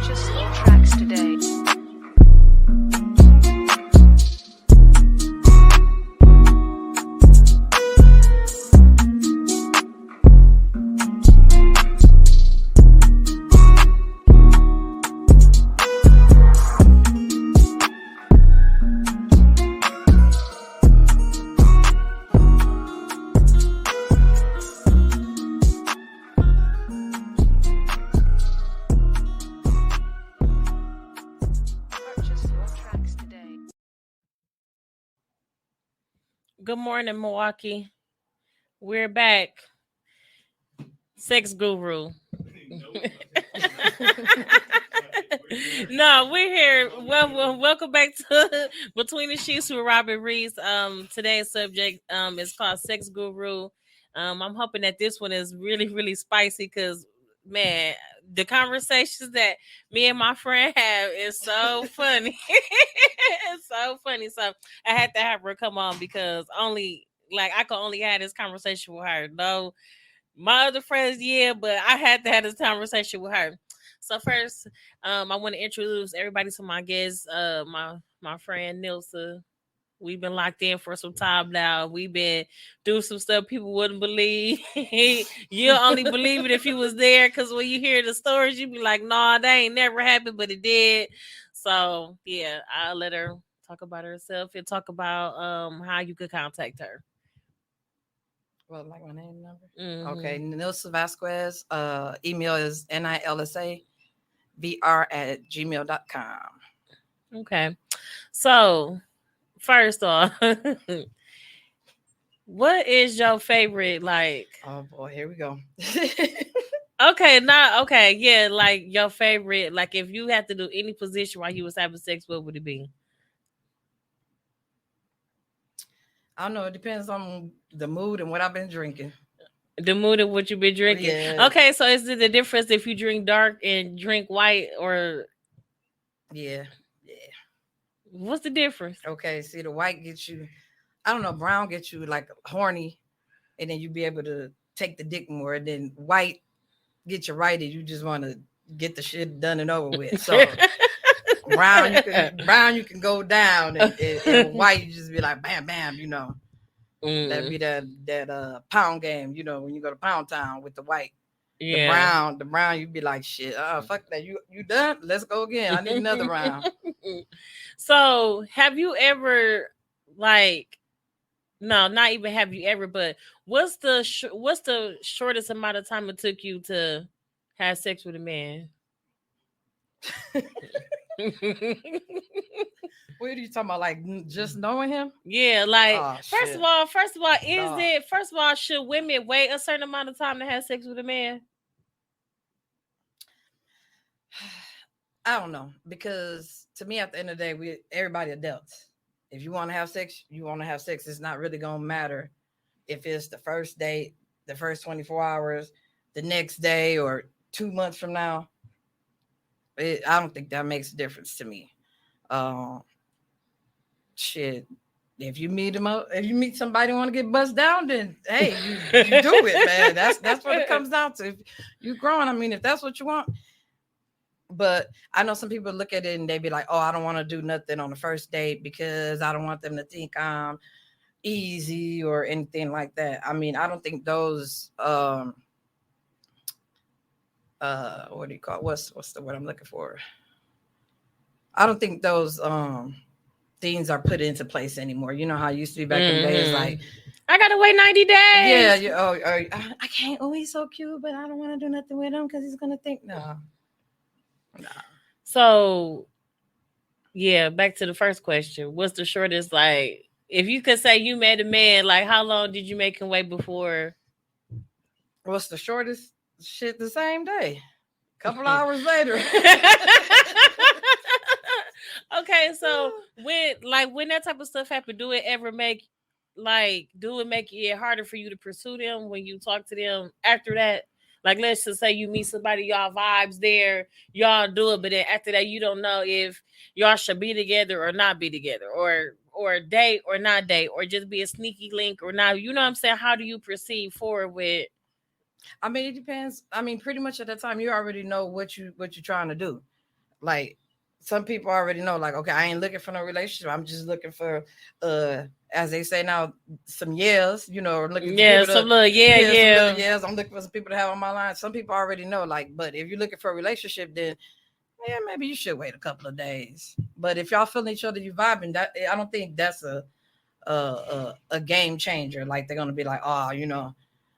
Purchase your tracks today. Purchase your tracks today. Good morning, Milwaukee. We're back. Sex guru. No, we're here. Welcome back to Between the Sheets with Robin Reese. Today's subject is called Sex Guru. I'm hoping that this one is really spicy because man, the conversations that me and my friend have is so funny. It's so funny. So I had to have her come on because only like I could only have this conversation with her. No, my other friends, yeah, but I had to have this conversation with her. So first, I want to introduce everybody to my guest, my friend Nilsa. We've been locked in for some time now. We've been doing some stuff people wouldn't believe. You'll only believe it if you was there, because when you hear the stories, you be like, "Nah, that ain't never happened," but it did. So yeah, I'll let her talk about herself and talk about how you could contact her. Well, like my name and number. Okay, Hmm. Nilsa Vasquez. Email is nilsavr@gmail.com. Okay. So first off, what is your favorite like Oh boy, here we go. okay, not okay, yeah, like your favorite, like if you had to do any position while you was having sex, what would it be? I don't know. It depends on the mood and what I've been drinking. The mood of what you've been drinking. Yeah, Okay, so is it the difference if you drink dark and drink white, or yeah, yeah. what's the difference? Okay, see, the white gets you. I don't know. Brown gets you like horny, and then you be able to take the dick more. And then white get you righted. You just want to get the shit done and over with. So brown you can go down, and white you just be like bam bam. That'd Mm, be that pound game. When you go to Pound Town with the white. yeah. The brown, you'd be like, shit, fuck that. You done? Let's go again. I need another round. So have you ever like no, not even have you ever, but what's the shortest amount of time it took you to have sex with a man? What are you talking about? Like just knowing him? Yeah, like Oh first of shit. all, Dog. should women wait a certain amount of time to have sex with a man? I don't know. Because to me at the end of the day, everybody adults. If you want to have sex, you want to have sex. It's not really gonna matter if it's the first date, the first 24 hours, the next day, or 2 months from now. I don't think that makes a difference to me. Um, Shit. If you meet somebody who want to get buzzed down, then hey, you do it, man. That's what it comes down to. If you growing, I mean, if that's what you want. But I know some people look at it and they be like, "Oh, I don't want to do nothing on the first date because I don't want them to think I'm easy or anything like that." I mean, I don't think those what do you call what's the word I'm looking for? I don't think those things are put into place anymore. You know how it used to be back in the days, Hmm. like, I gotta wait 90 yeah, days. I can't. Oh, he's so cute, but I don't want to do nothing with him because he's gonna think no, no. So yeah, back to the first question. What's the shortest, like, if you could say you met a man, like, how long did you make him wait before? What's the shortest shit? The same day. Couple hours later. Okay, so when that type of stuff happen, do it make it harder for you to pursue them when you talk to them after that? Like, let's just say you meet somebody, y'all vibes there, y'all do it, but then after that, you don't know if y'all should be together or not be together, or date or not date, or just be a sneaky link or not. You know what I'm saying? How do you proceed forward with? I mean, it depends. I mean, pretty much at that time, you already know what you're trying to do. Like some people already know, like, okay, I ain't looking for no relationship. I'm just looking for as they say now, some years, or looking for Yeah, people some to little some little yeah. years. I'm looking for some people to have on my line. Some people already know, like, but if you're looking for a relationship, then yeah, maybe you should wait a couple of days. But if y'all feeling each other, you vibing, that I don't think that's a game changer. Like they're gonna be like, oh,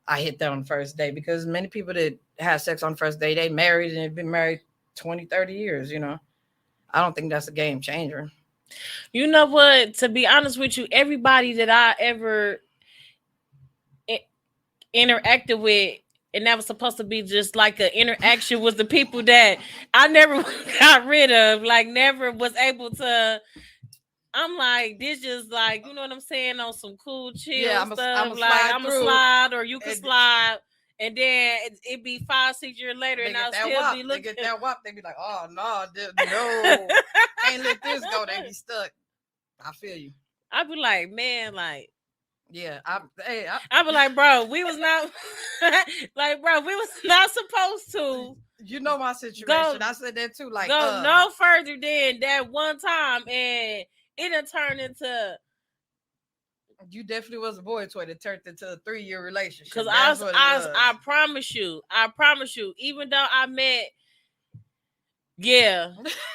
I hit that on the first day, because many people that have sex on the first day, they married and have been married 20, 30 years, I don't think that's a game changer. You know what? To be honest with you, everybody that I ever interacted with, and that was supposed to be just like an interaction, was the people that I never got rid of, like never was able to. I'm like, this just like, you know what I'm saying, on some cool chill Yeah, stuff. I'm like slide I'm a through, slide, or you can and slide, and then it be 5-6 years later, they and get I'll that still wop. be They looking. get that wop. They be like, oh no, no, can't let this go. They be stuck. I feel you. I be like, man, like, Yeah, I be like, bro, we was not like, bro, we was not supposed to you know my situation. go I said that too. Like, go no further than that one time, and it done turned into. You definitely was a boy toy that turned into a 3-year relationship. Because That's what it was. I promise you, even though I met,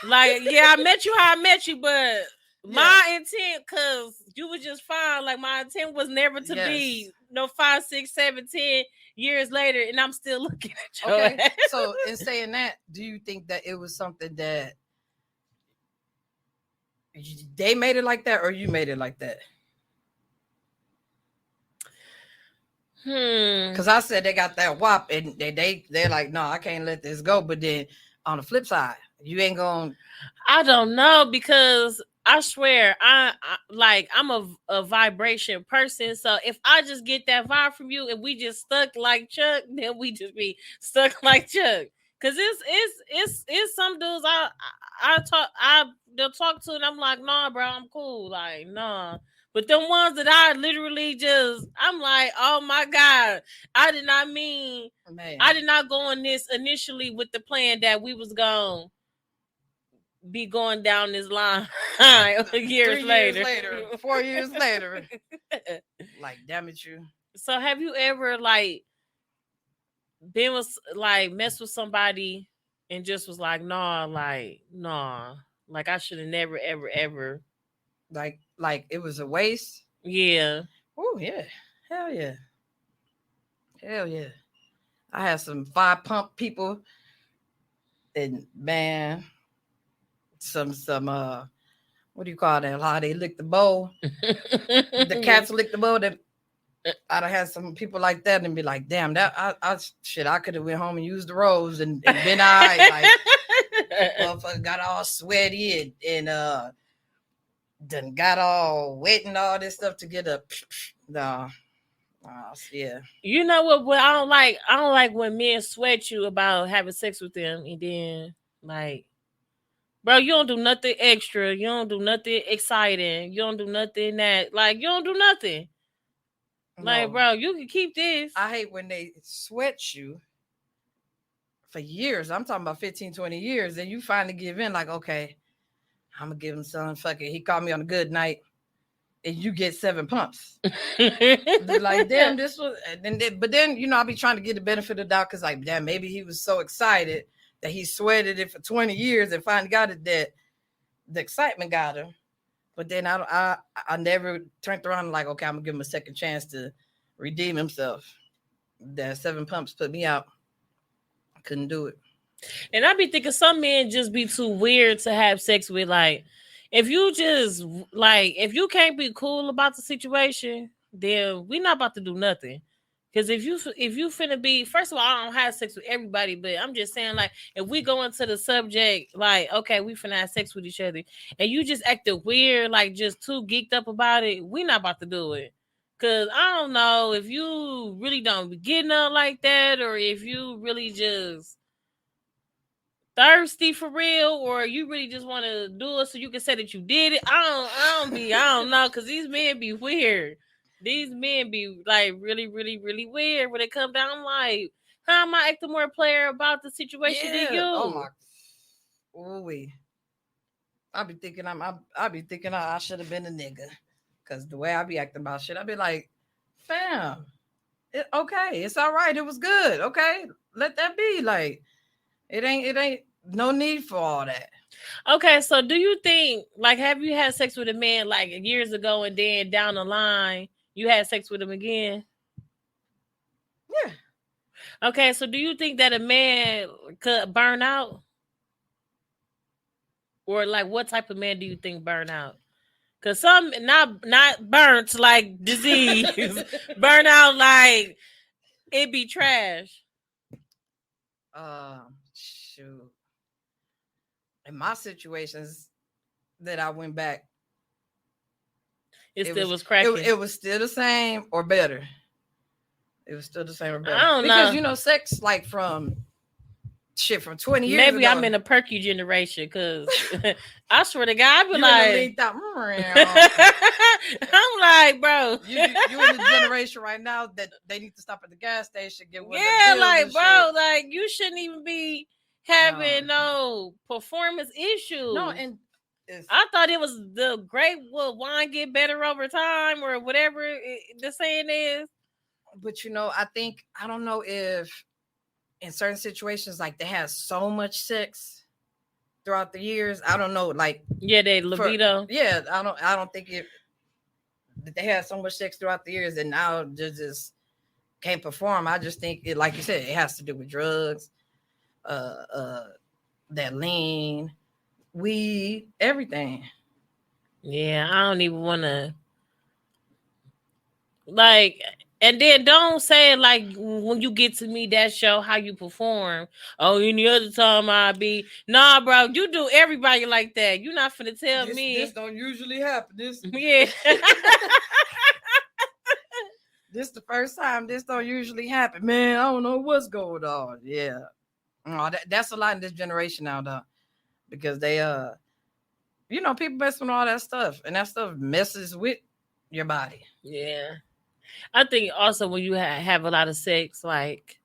like, I met you how I met you, but my intent, because you were just fine. Like, my intent was never to be no 5, 6, 7, 10 years later, and I'm still looking at you. Okay, so in saying that, do you think that it was something that they made it like that, or you made it like that? Because I said they got that whop, and they're like, no, I can't let this go. But then on the flip side, you ain't gonna. I don't know, because I swear I'm a vibration person. So if I just get that vibe from you and we just stuck like Chuck, then we just be stuck like Chuck. Cause it's some dudes they'll talk to, and I'm like, nah, bro, I'm cool. Like, nah. But them ones that I literally I'm like, oh my God, I did not go on this initially with the plan that we was going be going down this line years later, 4 years later. Like, damn it, you. So have you ever like been with, like, messed with somebody and just was like, nah, like I should have never ever like it was a waste? Yeah. Oh yeah, hell yeah. I had some 5 pump people, and man, some what do you call that? How they lick the bowl? The cats lick the bowl. That I'd have had some people like that and be like, damn, that I could have went home and used the rose and been all right. Like, motherfucker got all sweaty and done got all wet and all this stuff to get up. No. Yeah. You know what I don't like? I don't like when men sweat you about having sex with them, and then, like, bro, you don't do nothing extra. You don't do nothing exciting. You don't do nothing that, like, you don't do nothing. Like, bro, you can keep this. I hate when they sweat you for years. I'm talking about 15, 20 years. And you finally give in, like, okay, I'm going to give him some. Fuck it. He called me on a good night. And you get 7 pumps. They're like, damn, this was. But then, I'll be trying to get the benefit of the doubt, because, like, damn, maybe he was so excited that he sweated it for 20 years and finally got it, that the excitement got him. But then I never turned around and like, okay, I'm going to give him a second chance to redeem himself. That 7 pumps put me out. I couldn't do it. And I be thinking some men just be too weird to have sex with. Like, if you can't be cool about the situation, then we not about to do nothing. Because if you finna be, first of all, I don't have sex with everybody, but I'm just saying, like, if we go into the subject, like, okay, we finna have sex with each other, and you just acted weird, like just too geeked up about it, we not about to do it. Because I don't know if you really don't be getting up like that, or if you really just thirsty for real, or you really just want to do it so you can say that you did it. I don't know, because these men be weird. These men be like really, really, really weird when it comes down. I'm like, how am I acting more player about the situation than you? Oh my. ooh, I be thinking I be thinking I should have been a nigga, cause the way I be acting about shit, I be like, fam, okay, it's all right, it was good, okay, let that be. Like, it ain't no need for all that. Okay, so do you think, like, have you had sex with a man like years ago and then down the line you had sex with him again? Yeah. Okay, so do you think that a man could burn out? Or like what type of man do you think burn out? Cause some not burnt like disease, burn out like it be trash. Shoot. In my situations that I went back, It still was cracking. It was still the same or better. It was still the same or better. I don't because know. you know, sex like from 20 years Maybe ago. I'm in a perky generation because I swear to God, I be You like, I'm like, bro, you in the generation right now that they need to stop at the gas station, get one of them yeah, pills like, and bro, shit. like you shouldn't even be having no performance issues. No, and I thought it was the great wine get better over time or whatever the saying is. But you know, I don't know if in certain situations like they have so much sex throughout the years. I don't know, like they libido. I don't think that they had so much sex throughout the years and now just can't perform. I just think it, like you said, it has to do with drugs, that lean, weed, everything. Yeah, I don't even want to like. And then don't say it like when you get to me that show how you perform. Oh, any other time I be nah, bro. You do everybody like that. You're not finna tell me This don't usually happen. Yeah. This the first time. This don't usually happen, man. I don't know what's going on. Yeah, that's a lot in this generation now, though, because they you know, people mess with all that stuff, and that stuff messes with your body. Yeah. I think also when you have a lot of sex, like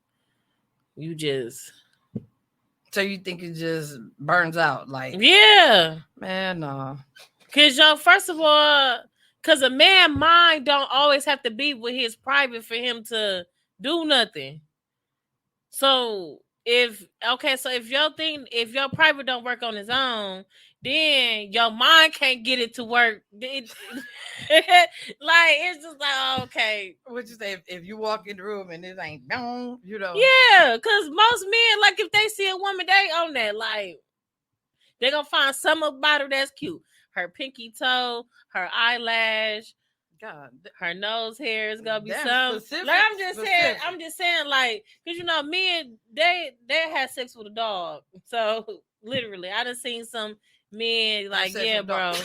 you just. So you think it just burns out? Like, yeah, man, no. Cause y'all, first of all, cause a man mind don't always have to be with his private for him to do nothing. So if your private don't work on his own, then your mind can't get it to work. Like it's just like, oh, okay. What you say if you walk in the room and it ain't boom, you know? Yeah, because most men, like if they see a woman, they on that, like they gonna find something about her that's cute. Her pinky toe, her eyelash, God, her nose hair is gonna be Damn, some. specific, Like I'm just specific. saying, like, cause you know, men they had sex with a dog. So literally, I done seen some men like, sex yeah, with bro, dog.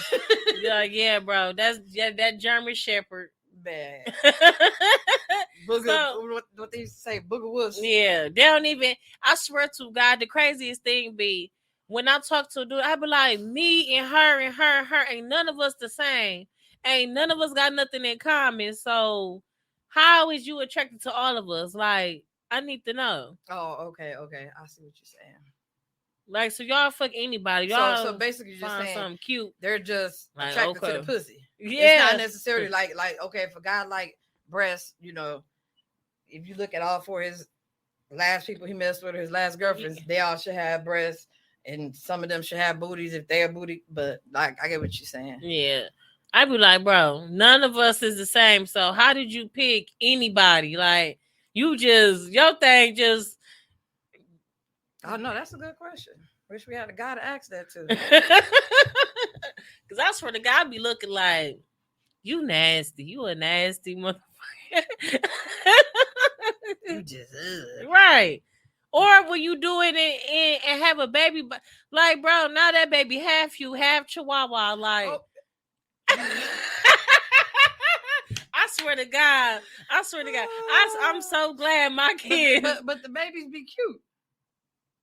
like, yeah, bro, that's that German Shepherd. Bad. Booger, So, what they used to say, booger wuss. yeah, they don't even. I swear to God, the craziest thing be when I talk to a dude, I be like, me and her ain't none of us the same. Ain't none of us got nothing in common. So how is you attracted to all of us? Like, I need to know. Oh, okay. I see what you're saying. Like, so y'all fuck anybody. Y'all so basically you're just find saying something cute. They're just Like, attracted okay. to the pussy. Yeah. It's not necessarily like okay, if a guy like breasts, you know, if you look at all four of his last people he messed with, his last girlfriends, they all should have breasts, and some of them should have booties if they're booty. But like, I get what you're saying. Yeah. I'd be like, bro, none of us is the same. So how did you pick anybody? Like, you just, your thing just. Oh no, that's a good question. Wish we had a guy to ask that to. Because I swear to God, I be looking like, you nasty. You a nasty motherfucker. You just right. Or will you do it and have a baby? Like, bro, now that baby half you, half Chihuahua. Like, I swear to God. I'm so glad my kids. But the babies be cute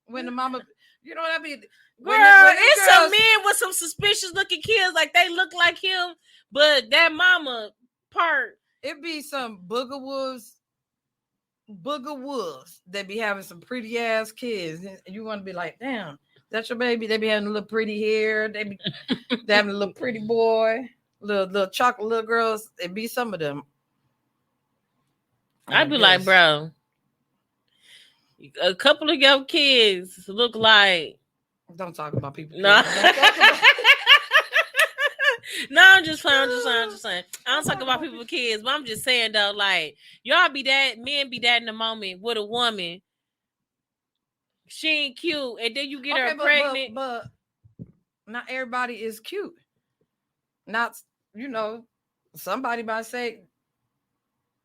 when the mama, you know what I mean? Girl, it's some men with some suspicious looking kids, like they look like him, but that mama part. It be some booger wolves that be having some pretty ass kids, and you want to be like, damn, That's your baby. They be having a little pretty hair. They having a little pretty boy, little chocolate little girls. It be some of them. I'd be like, bro, a couple of your kids look like. Don't talk about people. No. No, I'm just saying. I don't talk about people with kids, but I'm just saying though, like y'all be that, men be that in the moment with a woman. She ain't cute, and then you get her pregnant. But not everybody is cute. Not, somebody might say,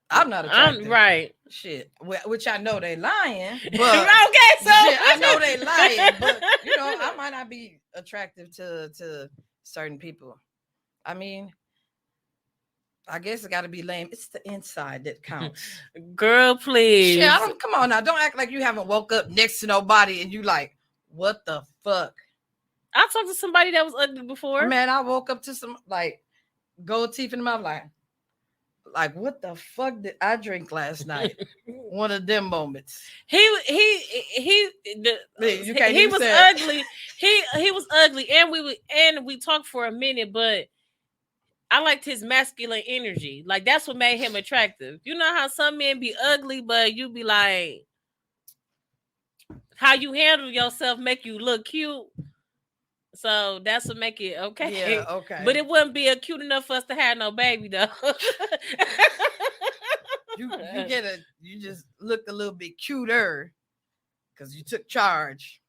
I'm not attractive. Right. Shit. Which I know they lying. But okay, so shit, I know they lying, but I might not be attractive to certain people. I mean, I guess it got to be lame. It's the inside that counts. Girl, please. Shit, come on now. Don't act like you haven't woke up next to nobody and you like, what the fuck? I talked to somebody that was ugly before. Man, I woke up to some like gold teeth in the mouth, like what the fuck did I drink last night? One of them moments. He was ugly. He was ugly, and we talked for a minute, but I liked his masculine energy. Like that's what made him attractive. You know how some men be ugly, but you be like, how you handle yourself make you look cute. So that's what make it okay. Yeah, okay. But it wouldn't be cute enough for us to have no baby though. you just look a little bit cuter because you took charge.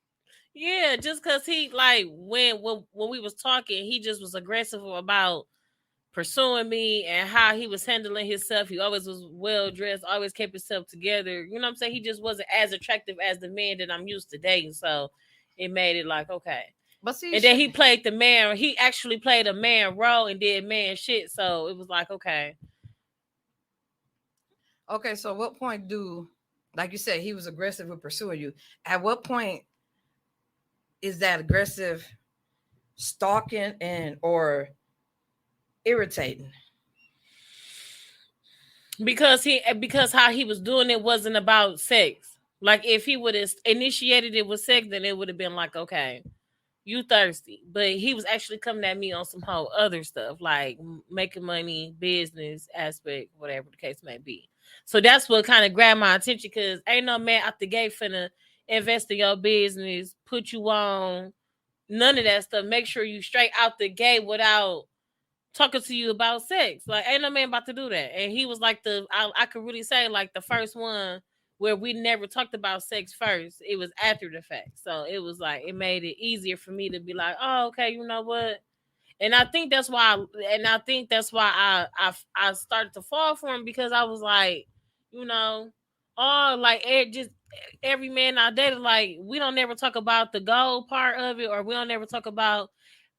Yeah, just because he like when we was talking, he just was aggressive about pursuing me and how he was handling himself. He always was well dressed, always kept himself together. You know what I'm saying? He just wasn't as attractive as the man that I'm used to dating. So it made it like okay. But see, and then he played the man. He actually played a man role and did man shit. So it was like okay. Okay, so what point like you said, he was aggressive with pursuing you. At what point is that aggressive stalking or irritating? Because how he was doing it wasn't about sex. Like if he would have initiated it with sex, then it would have been like, okay, you thirsty. But he was actually coming at me on some whole other stuff, like making money, business aspect, whatever the case may be. So that's what kind of grabbed my attention because ain't no man out the gate finna invest in your business, put you on, none of that stuff. Make sure you straight out the gate without talking to you about sex. Like ain't no man about to do that. And he was like I could really say like the first one where we never talked about sex first. It was after the fact. So it was like it made it easier for me to be like, oh, okay, you know what? And I think that's why I started to fall for him because I was like, just every man I dated, like we don't never talk about the goal part of it, or we don't never talk about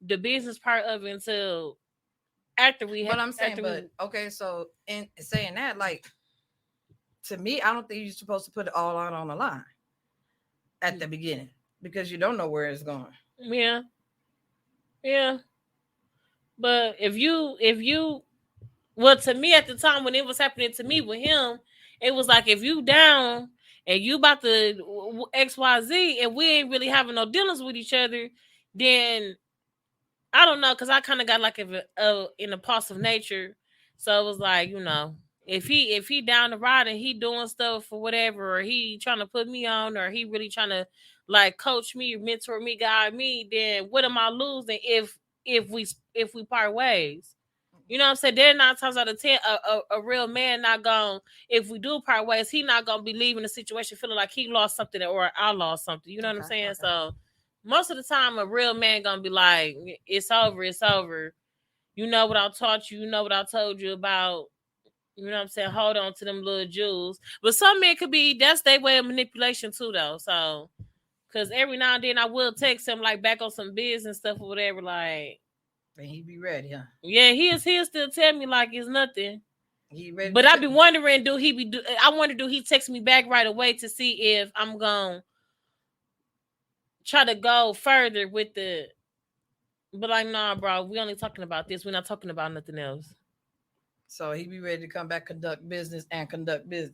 the business part of it until after we have. But I'm saying, okay, so in saying that, like to me, I don't think you're supposed to put it all out on the line at the beginning because you don't know where it's going. Yeah. But if you, well, to me at the time when it was happening to me with him, it was like if you down and you about to XYZ and we ain't really having no dealings with each other, then I don't know, because I kind of got like an impulsive nature. So it was like, if he down the ride and he doing stuff for whatever, or he trying to put me on, or he really trying to like coach me, mentor me, guide me, then what am I losing if we part ways? You know what I'm saying? Then 9 times out of 10, a real man not gonna, if we do part ways, he not gonna be leaving the situation feeling like he lost something or I lost something. You know what I'm saying? Okay. So most of the time, a real man gonna be like, it's over. You know what I taught you. You know what I told you about. You know what I'm saying? Hold on to them little jewels. But some men could be, that's their way of manipulation too, though. So, because every now and then I will text him like back on some business stuff or whatever, like. And he be ready, huh? Yeah, he'll still tell me like it's nothing. He ready. But I be wondering, do he text me back right away to see if I'm gonna try to go further with the, but like, nah, bro, we only talking about this. We're not talking about nothing else. So he be ready to come back, conduct business.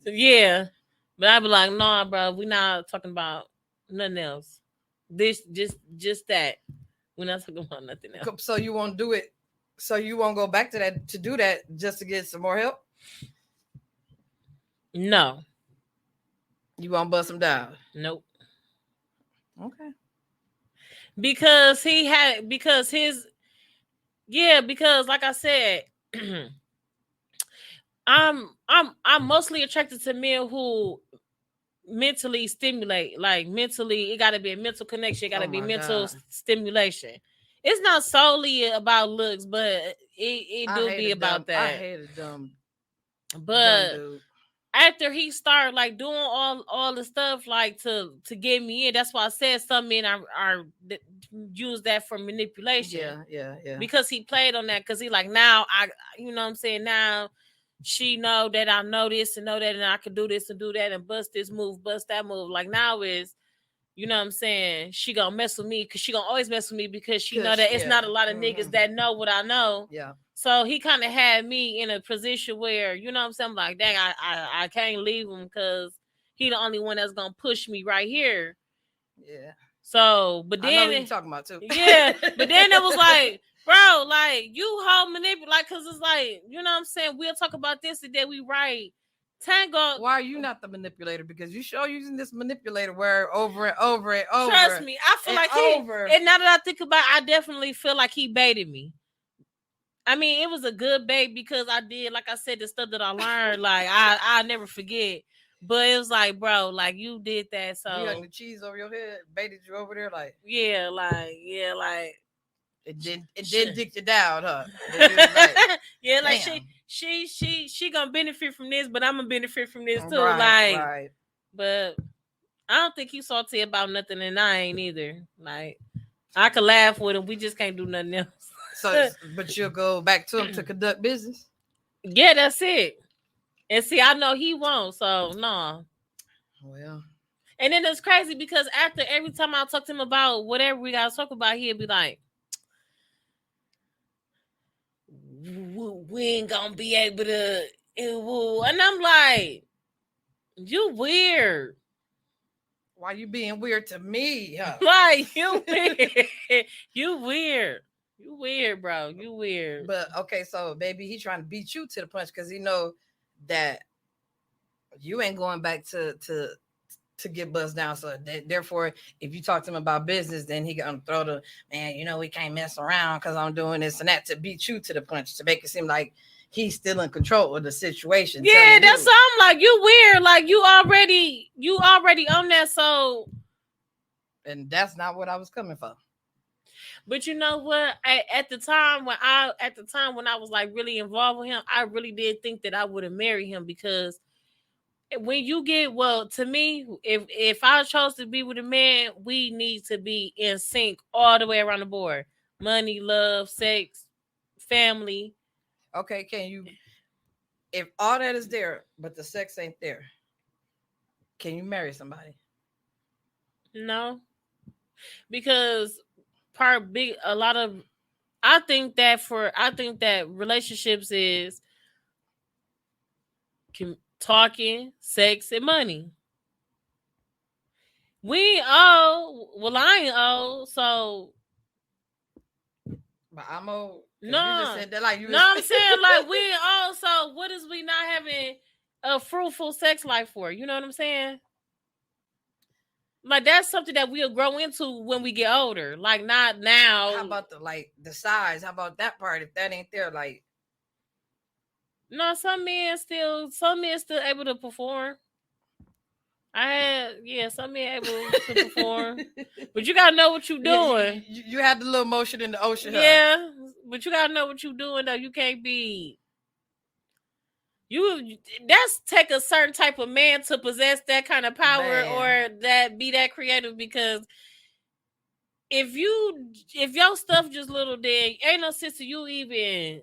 Yeah. But I be like, nah, bro, we not talking about nothing else. This just that. We're not talking about nothing else. So you won't do it. So you won't go back to that to do that just to get some more help. No. You won't bust him down. Nope. Okay. Because because like I said, I'm mostly attracted to men who mentally stimulate, like mentally, it gotta be a mental connection, it gotta be mental stimulation. It's not solely about looks, but it do be about that. I hated them. But after he started like doing all the stuff like to get me in, that's why I said some men are use that for manipulation. Yeah. Because he played on that, because he like, now you know what I'm saying, now she know that I know this and know that, and I can do this and do that and bust this move, bust that move. Like now is, you know what I'm saying, she gonna mess with me because she gonna always mess with me because she know that it's not a lot of niggas that know what I know. Yeah. So he kind of had me in a position where, you know what I'm saying, I'm like, dang, I can't leave him because he the only one that's gonna push me right here. Yeah. So, but then I know what you're talking about too. Yeah, but then it was like, bro, like you whole manipulate, like, cause it's like, you know what I'm saying, we'll talk about this today. We right. Tango. Why are you not the manipulator? Because you show using this manipulator word over and over and over. Trust me, I feel like and now that I think about it, I definitely feel like he baited me. I mean, it was a good bait because I did, like I said, the stuff that I learned, like I never forget. But it was like, bro, like you did that, so you got the cheese over your head, baited you over there, like it did dick you down, huh? Yeah, like she gonna benefit from this, but I'm gonna benefit from this too, right. But I don't think he's salty about nothing, and I ain't either. Like I could laugh with him, we just can't do nothing else. So, but you'll go back to him to conduct business. Yeah, that's it. And see, I know he won't, so no. Well, and then it's crazy because after every time I talk to him about whatever we gotta talk about, he'll be like, we ain't gonna be able to, and I'm like, you weird. Why you being weird to me? Huh? Like you weird. You weird, bro. You weird. But okay, so baby, he trying to beat you to the punch because he know that you ain't going back to get buzzed down. So therefore, if you talk to him about business, then he gonna throw the, man, you know, we can't mess around because I'm doing this and that, to beat you to the punch, to make it seem like he's still in control of the situation. Yeah, that's so I'm like, you weird. Like you already on that. So, and that's not what I was coming for. But you know what? At the time when I was like really involved with him, I really did think that I would have married him, because when you get, well, to me, if I chose to be with a man, we need to be in sync all the way around the board. Money, love, sex, family. Okay, can you, if all that is there, but the sex ain't there, can you marry somebody? No. Because I think that relationships is talking, sex, and money. We owe. Well, I ain't old, so. But I'm old. No, you just said that like you. No, I'm saying like we ain't old. So what is we not having a fruitful sex life for? You know what I'm saying? Like that's something that we'll grow into when we get older. Like not now. How about the size? How about that part? If that ain't there, like. No, some men still able to perform. Some men able to perform, but you gotta know what you're doing. You had the little motion in the ocean. Yeah, huh? But you gotta know what you're doing though. You can't be. That's take a certain type of man to possess that kind of power, or that be that creative, because if your stuff just little, then ain't no sense to you even.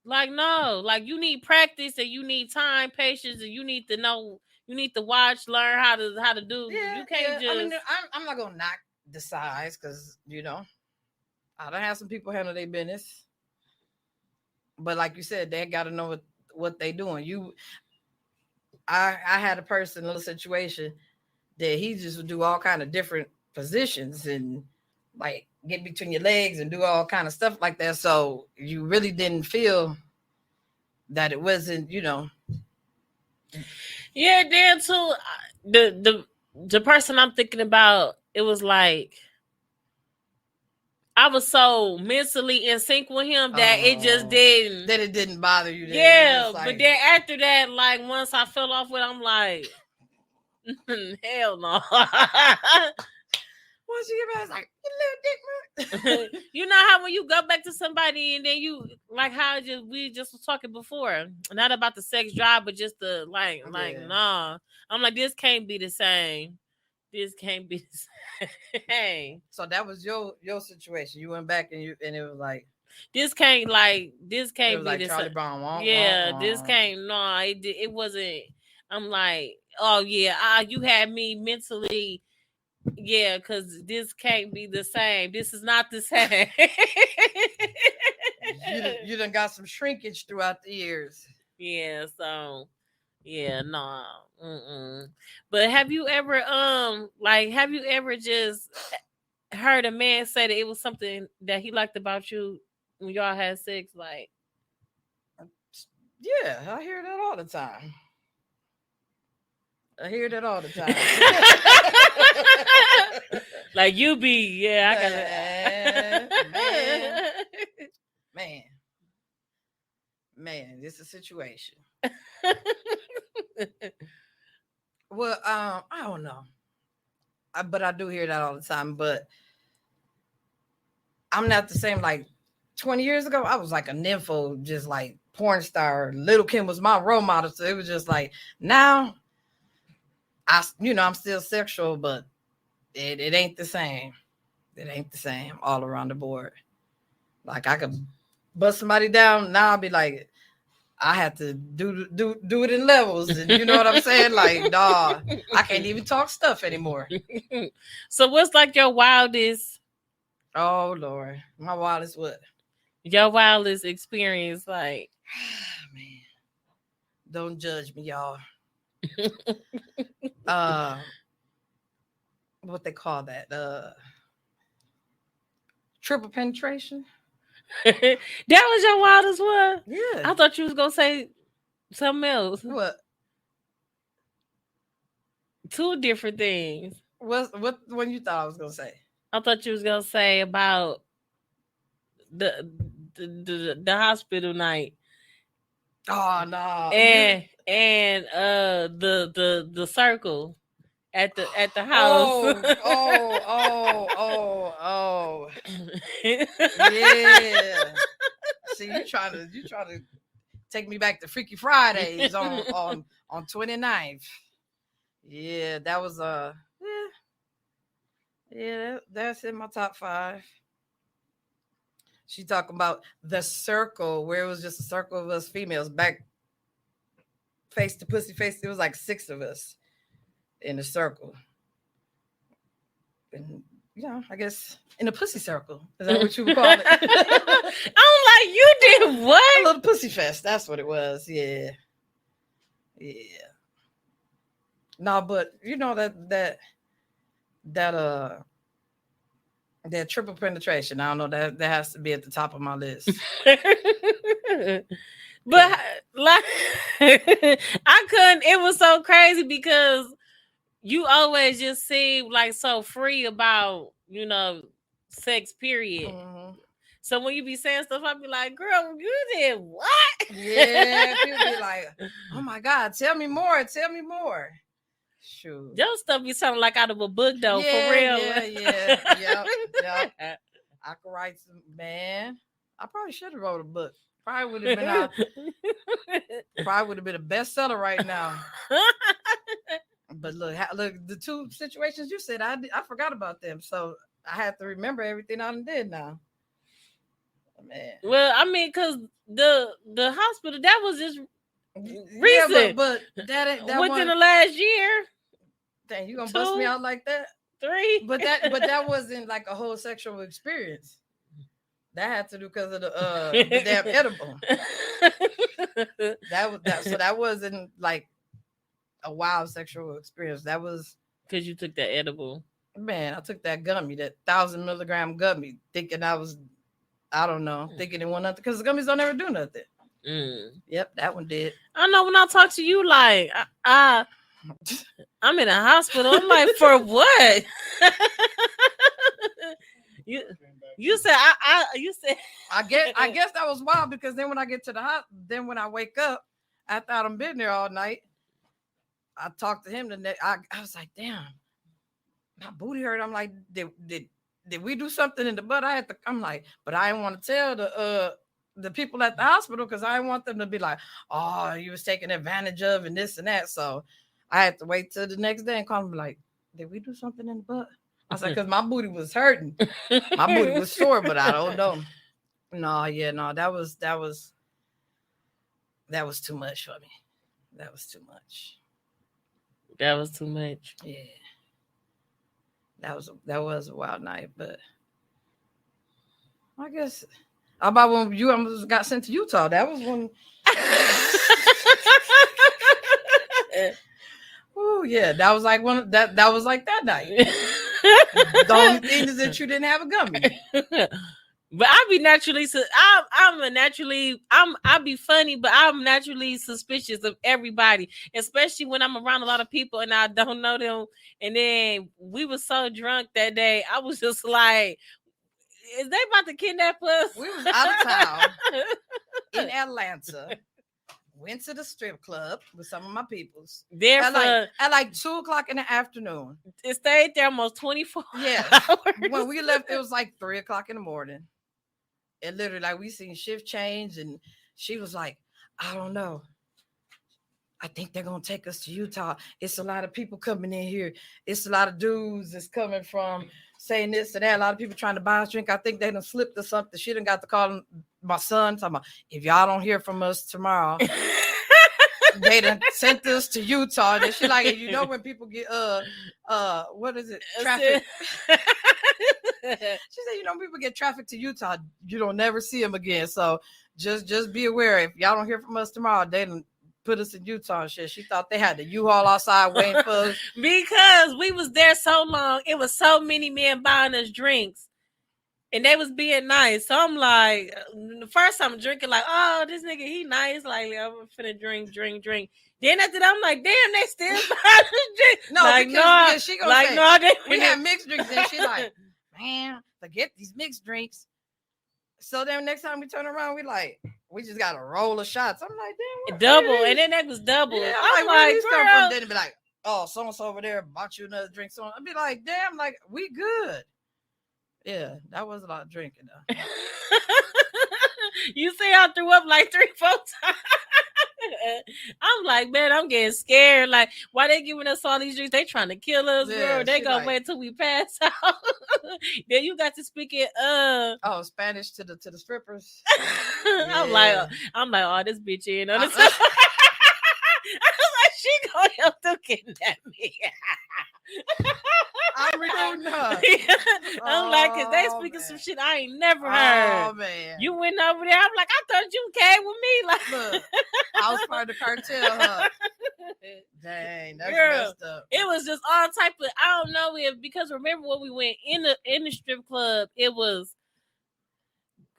Like, no, like you need practice, and you need time, patience, and you need to know, you need to watch, learn how to do. Yeah, you can't just. I mean, I'm not gonna knock the size, because I don't have some people handle their business, but like you said, they got to know what they doing. I had a person, little situation that he just would do all kind of different positions and like get between your legs and do all kind of stuff like that. So you really didn't feel that it wasn't, Yeah, then too, the person I'm thinking about, it was like I was so mentally in sync with him that it just didn't. That it didn't bother you. Then. Yeah, Like, but then after that, like once I fell off with, I'm like, hell no. Once you get back, it's like, you little dick man. You know how when you go back to somebody and then you like how we just was talking before, not about the sex drive, but just the like Yeah. nah. I'm like, this can't be the same. This can't be the same. So that was your situation. You went back and it was like this can't it be was like the Charlie same. Brown. Yeah, this can't. No, it wasn't. I'm like, oh yeah, you had me mentally. Yeah, because this can't be the same. This is not the same. You done got some shrinkage throughout the years. Yeah, so yeah, no. But have you ever just heard a man say that it was something that he liked about you when y'all had sex? Like, yeah, I hear that all the time. Like you be, yeah, I gotta man, this is a situation. Well, I don't know, but I do hear that all the time. But I'm not the same. Like 20 years ago, I was like a nympho, just like porn star. Little Kim was my role model, so it was just like now. I'm still sexual, but it ain't the same. It ain't the same all around the board. Like I could bust somebody down. Now I'll be like, I have to do it in levels. And you know what I'm saying? Like, dawg, I can't even talk stuff anymore. So what's like your wildest? Oh Lord, my wildest what? Your wildest experience, like, man, don't judge me, y'all. What they call that? Triple penetration. That was your wildest one? Yeah. I thought you was gonna say something else. What? Two different things. What one you thought I was gonna say? I thought you was gonna say about the hospital night. Oh no. And the circle at the house. Oh. Yeah. See, you trying to take me back to Freaky Fridays on 29th. Yeah, that was that's in my top 5. She talking about the circle where it was just a circle of us females back face to pussy face. It was like 6 of us in a circle. And I guess in a pussy circle. Is that what you would call it? I'm like, you did what? A little pussy fest. That's what it was. Yeah. No, but that triple penetration. I don't know, that has to be at the top of my list. But like I couldn't. It was so crazy because you always just seem like so free about sex. Period. Mm-hmm. So when you be saying stuff, I'd be like, "Girl, you did what?" Yeah, people be like, "Oh my God, tell me more, tell me more." Sure. Your stuff be sounding like out of a book, though. For real. Yeah. Yep. I could write some, man. I probably should have wrote a book. Probably would have been a bestseller right now. But look, the 2 situations you said, I forgot about them, so I have to remember everything I did now. Man. Well, I mean, because the hospital, that was just recent. Yeah, but that within the last year. Dang, you gonna bust me out like that? 3. But that wasn't like a whole sexual experience. That had to do because of the damn edible. So that wasn't like a wild sexual experience. That was because you took that edible. Man, I took that gummy, that 1,000 milligram gummy, thinking I don't know, thinking it went nothing because the gummies don't ever do nothing. Yep, that one did. I know when I talk to you, like I'm in a hospital. I'm like, for what? you said you said I guess that was wild because then when I get to the hospital, then when I wake up after I've been there all night, I talked to him the next. I was like, damn, my booty hurt. I'm like, did we do something in the butt? I'm like, but I didn't want to tell the people at the hospital because I didn't want them to be like, oh, you was taken advantage of and this and that. So I had to wait till the next day and call them like, did we do something in the butt? I was like, because my booty was hurting. My booty was sore, but I don't know. No, that was too much for me. That was too much. That was too much. Yeah. That was a wild night, but I guess how about when you almost got sent to Utah? That was when. Oh yeah, that was like one that was like that night. The only thing is that you didn't have a gummy. But I be naturally, I be funny, but I'm naturally suspicious of everybody, especially when I'm around a lot of people and I don't know them. And then we were so drunk that day, I was just like, is they about to kidnap us? We was out of town in Atlanta. Went to the strip club with some of my peoples. There at like 2:00 in the afternoon. It stayed there almost 24 hours. When When we left, it was like 3:00 in the morning. And literally, like, we seen shift change, and she was like, I don't know. I think they're gonna take us to Utah. It's a lot of people coming in here. It's a lot of dudes that's coming from saying this and that. A lot of people trying to buy us drink. I think they done slipped or something. She done got to call my son talking about, if y'all don't hear from us tomorrow, they done sent us to Utah. And she like, you know, when people get what is it? Traffic. She said, you know, people get traffic to Utah, you don't never see them again. So just be aware, if y'all don't hear from us tomorrow, they done put us in Utah and shit. She thought they had the U-Haul outside waiting for us. Because we was there so long. It was so many men buying us drinks. And they was being nice. So I'm like, the first time I'm drinking, like, oh, this nigga, he nice. Like, I'm finna drink. Then after that, I'm like, damn, they still buying us drinks. No, like, because she gonna say, we have had mixed drinks. And she like, man, forget these mixed drinks. So then next time we turn around, we just got a roll of shots. I'm like, damn, double, and then that was double. Yeah, I'm like, girl. Then be like, oh, so and so over there bought you another drink. So I'd be like, damn, like, we good. Yeah, that was a lot of drinking though. You see, I threw up like 3-4 times. I'm like, man, I'm getting scared. Like, why they giving us all these drinks? They trying to kill us, girl. They gonna wait till we pass out. Then you got to speak it Spanish to the strippers. I'm like, oh, this bitch in on this. I was like, she gonna help them kidnap me. I'm recruiting her. I'm like, cause they speaking some shit I ain't never heard. Oh man, you went over there. I'm like, I thought you came with me. Like, look, I was part of the cartel. Huh? Dang, that's messed up. It was just all type of. I don't know if because remember when we went in the strip club, it was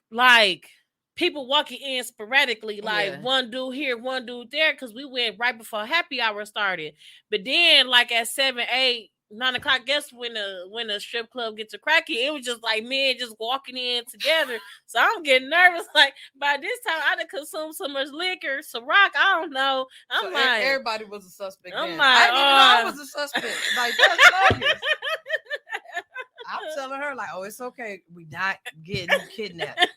like people walking in sporadically, like one dude here, one dude there, because we went right before happy hour started. But then, like at 7, 8, 9 o'clock, guess when the strip club gets to cracking, it was just like men just walking in together. So I'm getting nervous. Like by this time, I done consumed so much liquor, Ciroc, I don't know. I'm so like, everybody was a suspect. I'm then. like, I didn't even know I was a suspect. Like that's bogus. I'm telling her, like, oh, it's okay. We not getting kidnapped.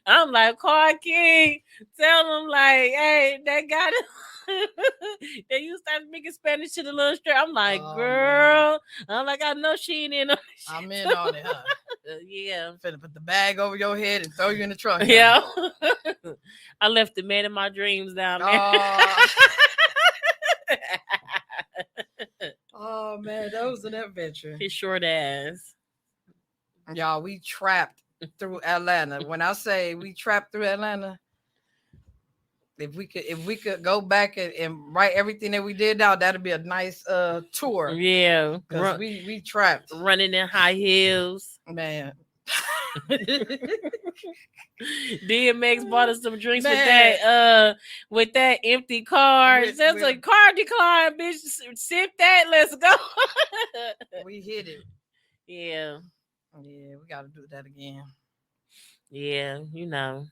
I'm like, Car King, tell them, like, hey, they got it. They used to start speaking Spanish to the little strip. I'm like, girl. Man. I'm like, I know she ain't in on it. I'm in on it, huh? Yeah. I'm finna put the bag over your head and throw you in the trunk. Yeah. I left the man in my dreams down there. Oh man, that was an adventure. His short ass. Y'all, we trapped through Atlanta. When I say we trapped through Atlanta, If we could go back and write everything that we did down, that'd be a nice tour. Yeah, Because we trapped. running in high heels. Man. DMX bought us some drinks Man. with that empty card. That's a card decline, bitch. Sip that. Let's go. We hit it. Yeah. Yeah, we gotta do that again. Yeah, you know.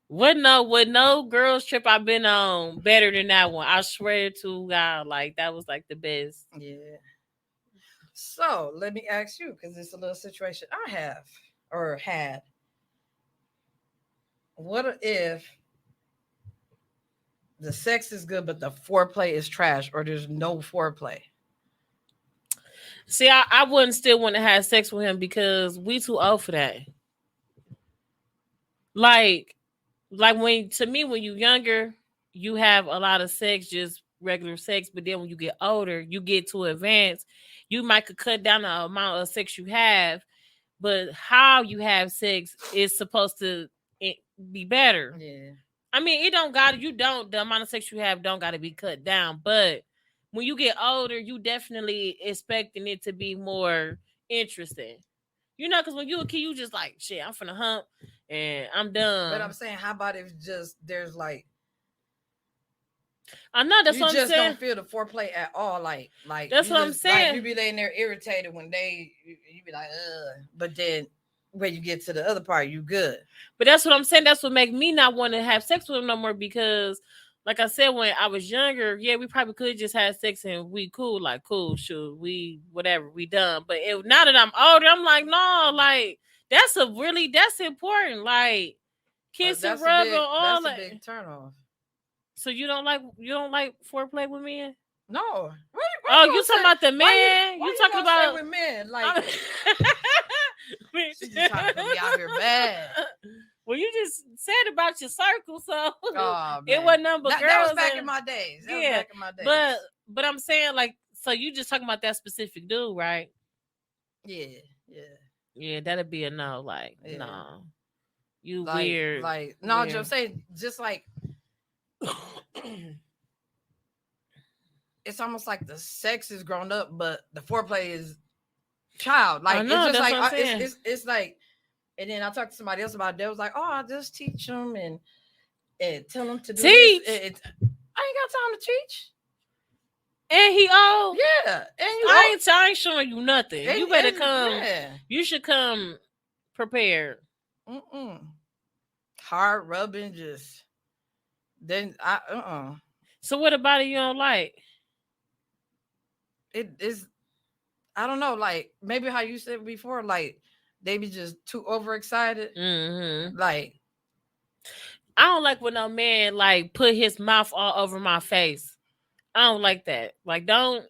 What no girls trip I've been on better than that one. I swear to God, like that was like the best. Yeah. So let me ask you, because it's a little situation I have or had. What if the sex is good, but the foreplay is trash, or there's no foreplay? See, I wouldn't still want to have sex with him because we too old for that. Like when you younger, you have a lot of sex, just regular sex, but then when you get older, you get to advance, you might could cut down the amount of sex you have, but how you have sex is supposed to be better. Yeah. I mean, the amount of sex you have don't got to be cut down, but when you get older, you definitely expecting it to be more interesting. You know, because when you a kid, you just like, shit, I'm finna hump and I'm done. But I'm saying, how about if just there's like, I know that's what I'm saying. You just don't feel the foreplay at all. Like that's what I'm saying. Like, you be laying there irritated when you be like, ugh. But then when you get to the other part, you good. But that's what I'm saying. That's what makes me not want to have sex with him no more because, like I said, when I was younger, yeah, we probably could just have sex and we cool, like cool, sure, we whatever, we done. But now that I'm older, I'm like, no, like that's important. Like kiss and rub and all that. That's a big turn off. So you don't like foreplay with men? No. You talking about the man? You talking about with men? Like she just trying to be out here bad. Well, you just said about your circle, so oh, it wasn't none but girls. That was back in my days. That was back in my days. But I'm saying, like, so you just talking about that specific dude, right? Yeah. That'd be a no. Like, no, you like, weird. Like, no, weird. I'm saying, just like it's almost like the sex is grown up, but the foreplay is child. Like, it's just like it's like. And then I talked to somebody else about it. They was like, "Oh, I just teach them and tell them to do teach. This. I ain't got time to teach." And he old. Yeah, and I ain't showing you nothing. You better come. Yeah. You should come prepared. Hard rubbing, just then I So what about it you don't like? It is. I don't know. Like maybe how you said before, like. They be just too overexcited. Mm-hmm. Like, I don't like when a man like put his mouth all over my face. I don't like that. Like, don't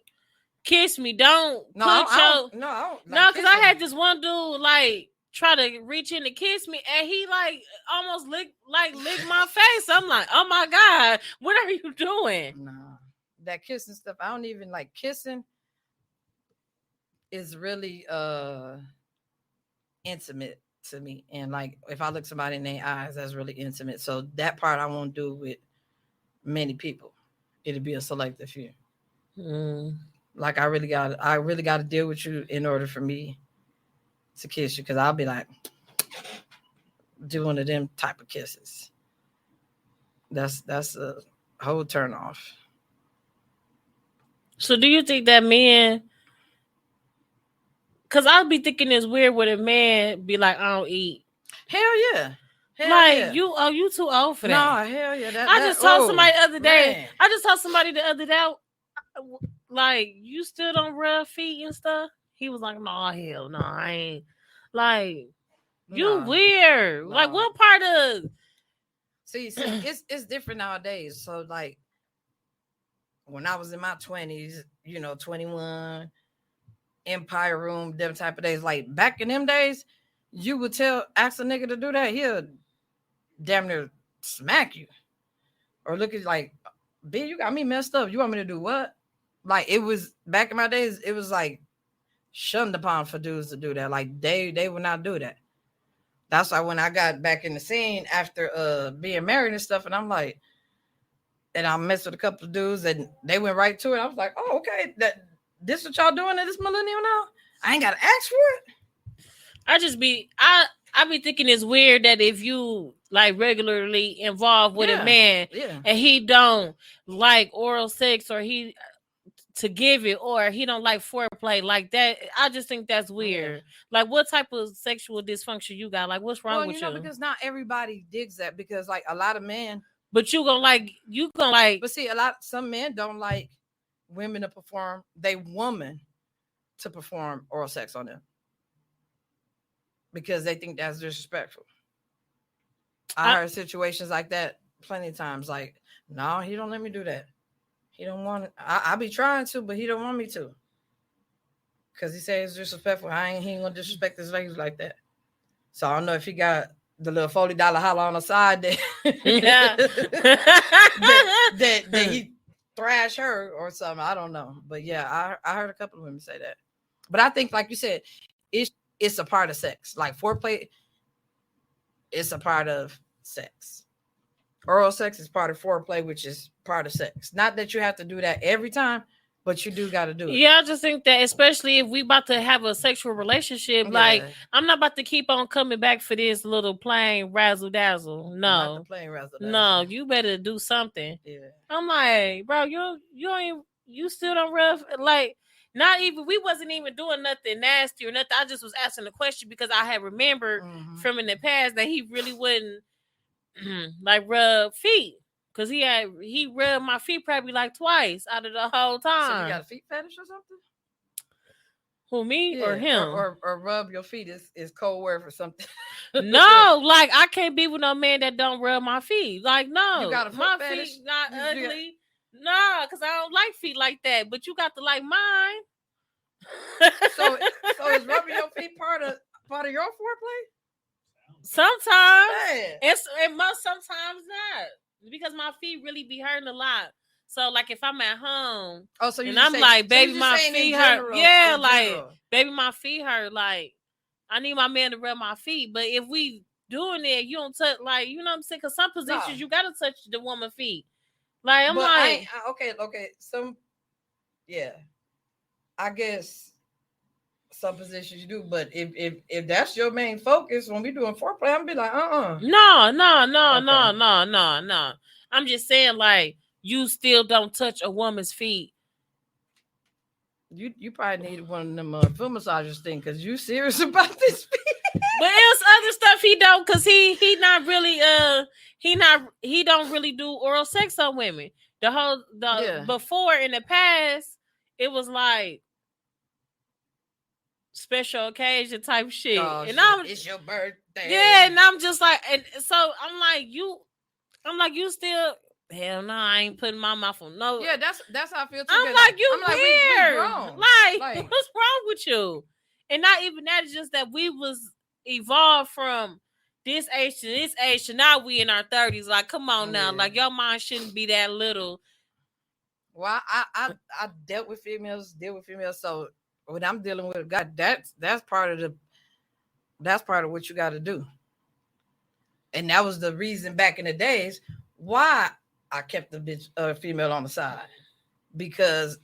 kiss me. Don't because I had this one dude like try to reach in to kiss me, and he like almost licked my face. I'm like, oh my god, what are you doing? Nah, that kissing stuff. I don't even like kissing. Is really intimate to me, and like if I look somebody in their eyes, that's really intimate. So that part I won't do with many people. It'll be a selective few. Like I really got to deal with you in order for me to kiss you, because I'll be like do one of them type of kisses. That's a whole turn off. So do you think that men? Cause I'll be thinking it's weird when a man be like, I don't eat. Hell yeah. You too old for that. No, hell yeah. I just told somebody the other day. Man. I just told somebody the other day, like, you still don't rub feet and stuff. He was like, no, hell no, I ain't. Like, you weird. No. Like, what part of? See, it's different nowadays. So like, when I was in my 20s, 21. Empire Room, them type of days. Like back in them days, you would ask a nigga to do that, he'll damn near smack you. Or look at like, B, you got me messed up. You want me to do what? Like it was back in my days, it was like shunned upon for dudes to do that. Like they would not do that. That's why when I got back in the scene after being married and stuff, and I'm like, and I messed with a couple of dudes, and they went right to it. I was like, oh, okay, this what y'all doing in this millennium now? I ain't got to ask for it. I be thinking it's weird that if you like regularly involved with a man and he don't like oral sex or he to give it or he don't like foreplay like that, I just think that's weird. Like, what type of sexual dysfunction you got? Like, what's wrong with you? Because not everybody digs that, because like a lot of men. But you gonna like. But see, some men don't like women to perform. They woman to perform oral sex on them because they think that's disrespectful. I heard situations like that plenty of times. Like, no, he don't let me do that. He don't want it. I be trying to, but he don't want me to. Because he says it's disrespectful. He ain't gonna disrespect his ladies like that. So I don't know if he got the little $40 holler on the side that, that he thrash her or something. I don't know. But yeah, I heard a couple of women say that. But I think, like you said, it's a part of sex. Like foreplay, it's a part of sex. Oral sex is part of foreplay, which is part of sex. Not that you have to do that every time, but you do got to do it. Yeah, I just think that especially if we about to have a sexual relationship, like I'm not about to keep on coming back for this little plain razzle dazzle. No, not the plain razzle dazzle. No, you better do something. Yeah, I'm like, bro, you still don't rub like. Not even, we wasn't even doing nothing nasty or nothing. I just was asking a question because I had remembered from in the past that he really wouldn't like rub feet. Cause he rubbed my feet probably like twice out of the whole time. So you got a feet fetish or something? Who, me or him? Or rub your feet is code word for something. No, like I can't be with no man that don't rub my feet. Like, no, you got a foot my fetish? feet not ugly. No, because I don't like feet like that. But you got to like mine. so is rubbing your feet part of your foreplay? Sometimes sometimes not, because my feet really be hurting a lot. So like if I'm at home, and I'm like, baby, my feet hurt. Yeah, like baby, my feet hurt. Like I need my man to rub my feet. But if we doing it, you don't touch, like, you know what I'm saying? Because some positions you gotta touch the woman's feet. Like okay. I guess some positions you do, but if that's your main focus when we doing foreplay, I'm be like, No. I'm just saying, like, you still don't touch a woman's feet. You probably need one of them foot massagers thing, because you serious about this feet. But it's other stuff he don't, because he not really he don't really do oral sex on women. Before in the past, it was like special occasion type shit. It's your birthday. Yeah, and I'm just like, and so I'm like, you still, hell no, I ain't putting my mouth on no. Yeah, that's how I feel too. I'm like, you weird. Like, what's wrong with you? And not even that, it's just that we was evolved from this age to this age, so now we in our 30s. Like, come on now, like your mind shouldn't be that little. Well, I deal with females, so when I'm dealing with a guy, that's part of what you got to do. And that was the reason back in the days why I kept the female on the side, because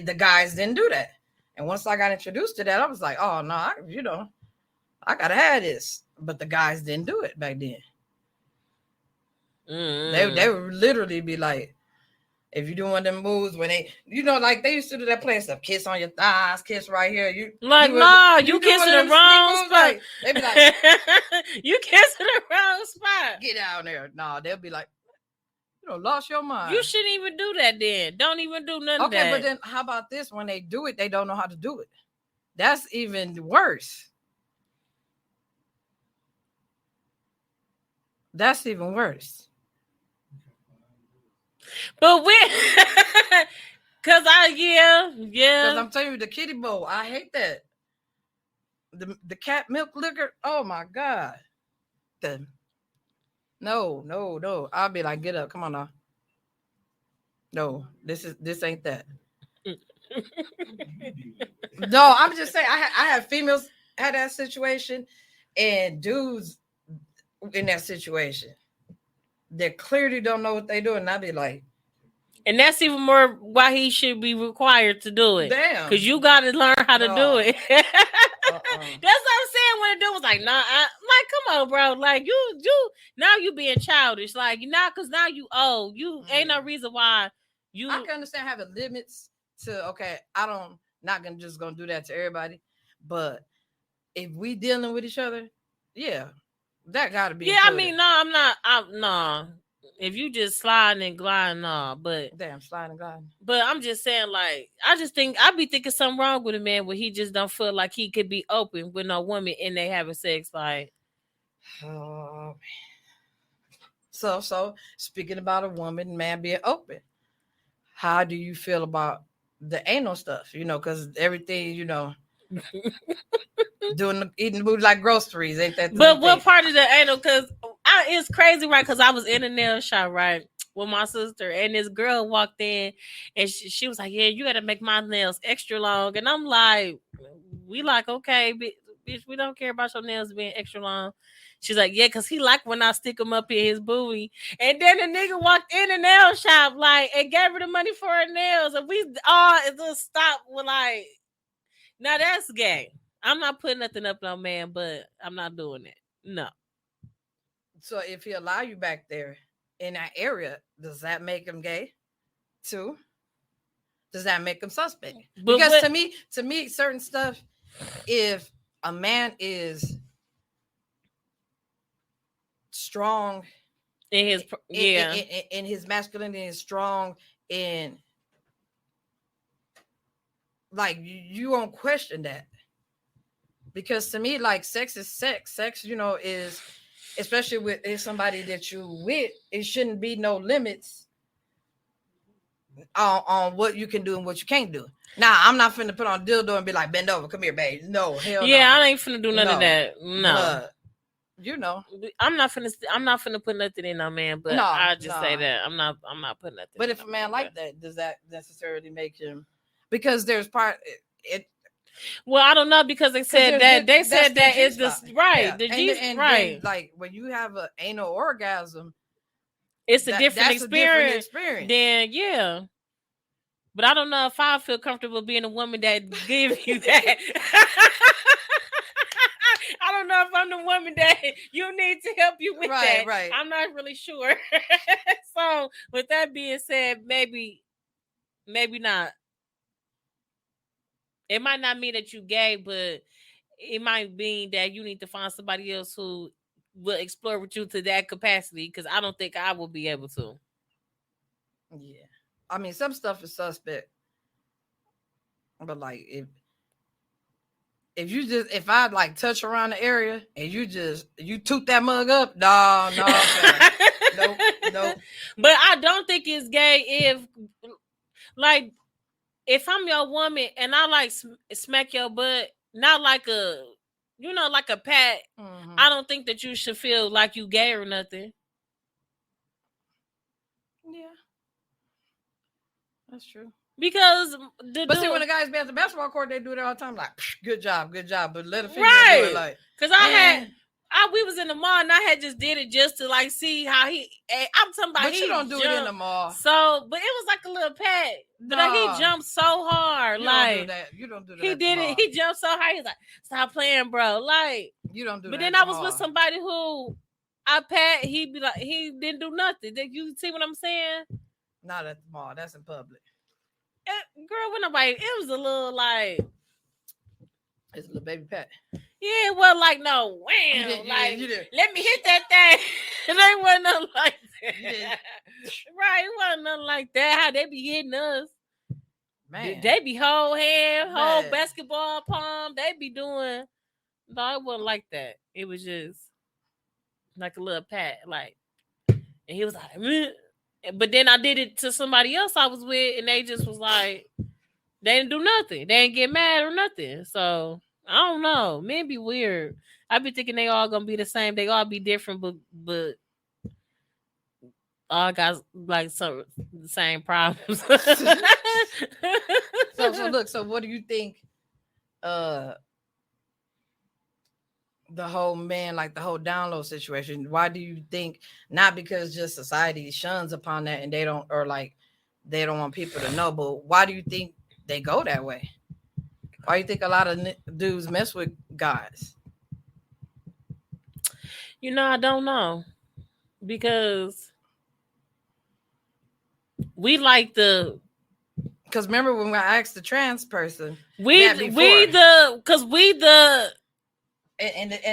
the guys didn't do that. And once I got introduced to that, I was like, oh no, I gotta have this. But the guys didn't do it back then. They would literally be like, if you do one of them moves when they, like they used to do that playing stuff, kiss on your thighs, kiss right here. You kissing the wrong spot. Like, they be like, you kissing the wrong spot. Get down there. No, they'll be like, lost your mind. You shouldn't even do that then. Don't even do none of that. Okay, but then how about this? When they do it, they don't know how to do it. That's even worse. That's even worse. But because because I'm telling you, the kiddie bowl, I hate that. The cat milk liquor, oh my god. No. I'll be like, get up, come on now. No, this ain't that. No, I'm just saying, I have females had that situation, and dudes in that situation that clearly don't know what they do, and I be like, and that's even more why he should be required to do it. damn, Because you got to learn how to No. do it. That's what Uh-uh. I'm saying. When the dude was like, "Nah, like, come on, bro. Like, you now you being childish. Like, because now you old. You ain't no reason why you." I can understand having limits to okay. Not gonna do that to everybody, but if we dealing with each other, yeah, that gotta be. Yeah, I included. mean, no, I'm not. No. If you just sliding and gliding, no. But damn, sliding gliding. But I'm just saying, like, I be thinking something wrong with a man where he just don't feel like he could be open with no woman and they having sex. Like, Oh, so speaking about a woman, man being open, how do you feel about the anal stuff? Because everything, eating the booty like groceries, ain't that? But what part of the anal? Because it's crazy, right? Because I was in a nail shop, right, with my sister, and this girl walked in, and she was like, "Yeah, you got to make my nails extra long," and I'm like, "We like, okay, bitch, we don't care about your nails being extra long." She's like, "Yeah, because he like when I stick them up in his booty." And then the nigga walked in the nail shop, like, and gave her the money for her nails, and we all just stopped with like, now that's gay. I'm not putting nothing up no man, but I'm not doing it. No. So if he allow you back there in that area, does that make him gay too? Does that make him suspect? But because to me, certain stuff, if a man is strong in his in his masculinity, is strong in, like, you won't question that. Because to me, like, sex is sex. Sex, is, especially with somebody that you with, it shouldn't be no limits on what you can do and what you can't do. Now, I'm not finna put on a dildo and be like, bend over, come here, babe. No, hell no. I ain't finna do none of that. No. I'm not finna put nothing in no man, but I just say that I'm not putting nothing. But if a man like that, does that necessarily make him? Because there's part it. Well, I don't know, because they said that it's the right. Yeah. The G right. Then, like, when you have an anal orgasm, it's a different experience. Then yeah. But I don't know if I feel comfortable being a woman that gives you that. I don't know if I'm the woman that you need to help you with that. Right. I'm not really sure. So with that being said, maybe not. It might not mean that you gay, but it might mean that you need to find somebody else who will explore with you to that capacity, because I don't think I will be able to. Yeah. I mean, some stuff is suspect. But like, if I like touch around the area and you toot that mug up, no. Nope. But I don't think it's gay if I'm your woman and I like smack your butt, not like a, like a pat. Mm-hmm. I don't think that you should feel like you gay or nothing. Yeah, that's true. Because see, when the guys be at the basketball court, they do it all the time. Like, good job. But let a female do it. Like, because we was in the mall and I had just did it just to like see how I'm talking about. But you don't do it in the mall. So, but it was like a little pat. But he jumped so hard. You like, don't do that. You don't do that. He did it. He jumped so high. He's like, stop playing, bro. Like, you don't do but that. But then I was with somebody who I pat. He'd be like, he didn't do nothing. You see what I'm saying? Not at the mall. That's in public. Girl, with nobody. It was a little like. It's a little baby pat. Yeah, well, like, no, wham. You did. Let me hit that thing. It ain't wasn't nothing like that. Right, it wasn't nothing like that. How they be hitting us. Man. They be whole hand, whole basketball palm. They be doing. No, it wasn't like that. It was just like a little pat. Like, and he was like, meh. But then I did it to somebody else I was with, and they just was like, they didn't do nothing. They didn't get mad or nothing. So I don't know. Men be weird. I be thinking they all gonna be the same. They all be different, but all got like some the same problems. So look. So what do you think? the whole man, like the whole download situation? Why do you think, not because just society shuns upon that and they don't, or like they don't want people to know, but why do you think they go that way? Why do you think a lot of dudes mess with guys? I don't know, because we like the Because remember when I asked the trans person, and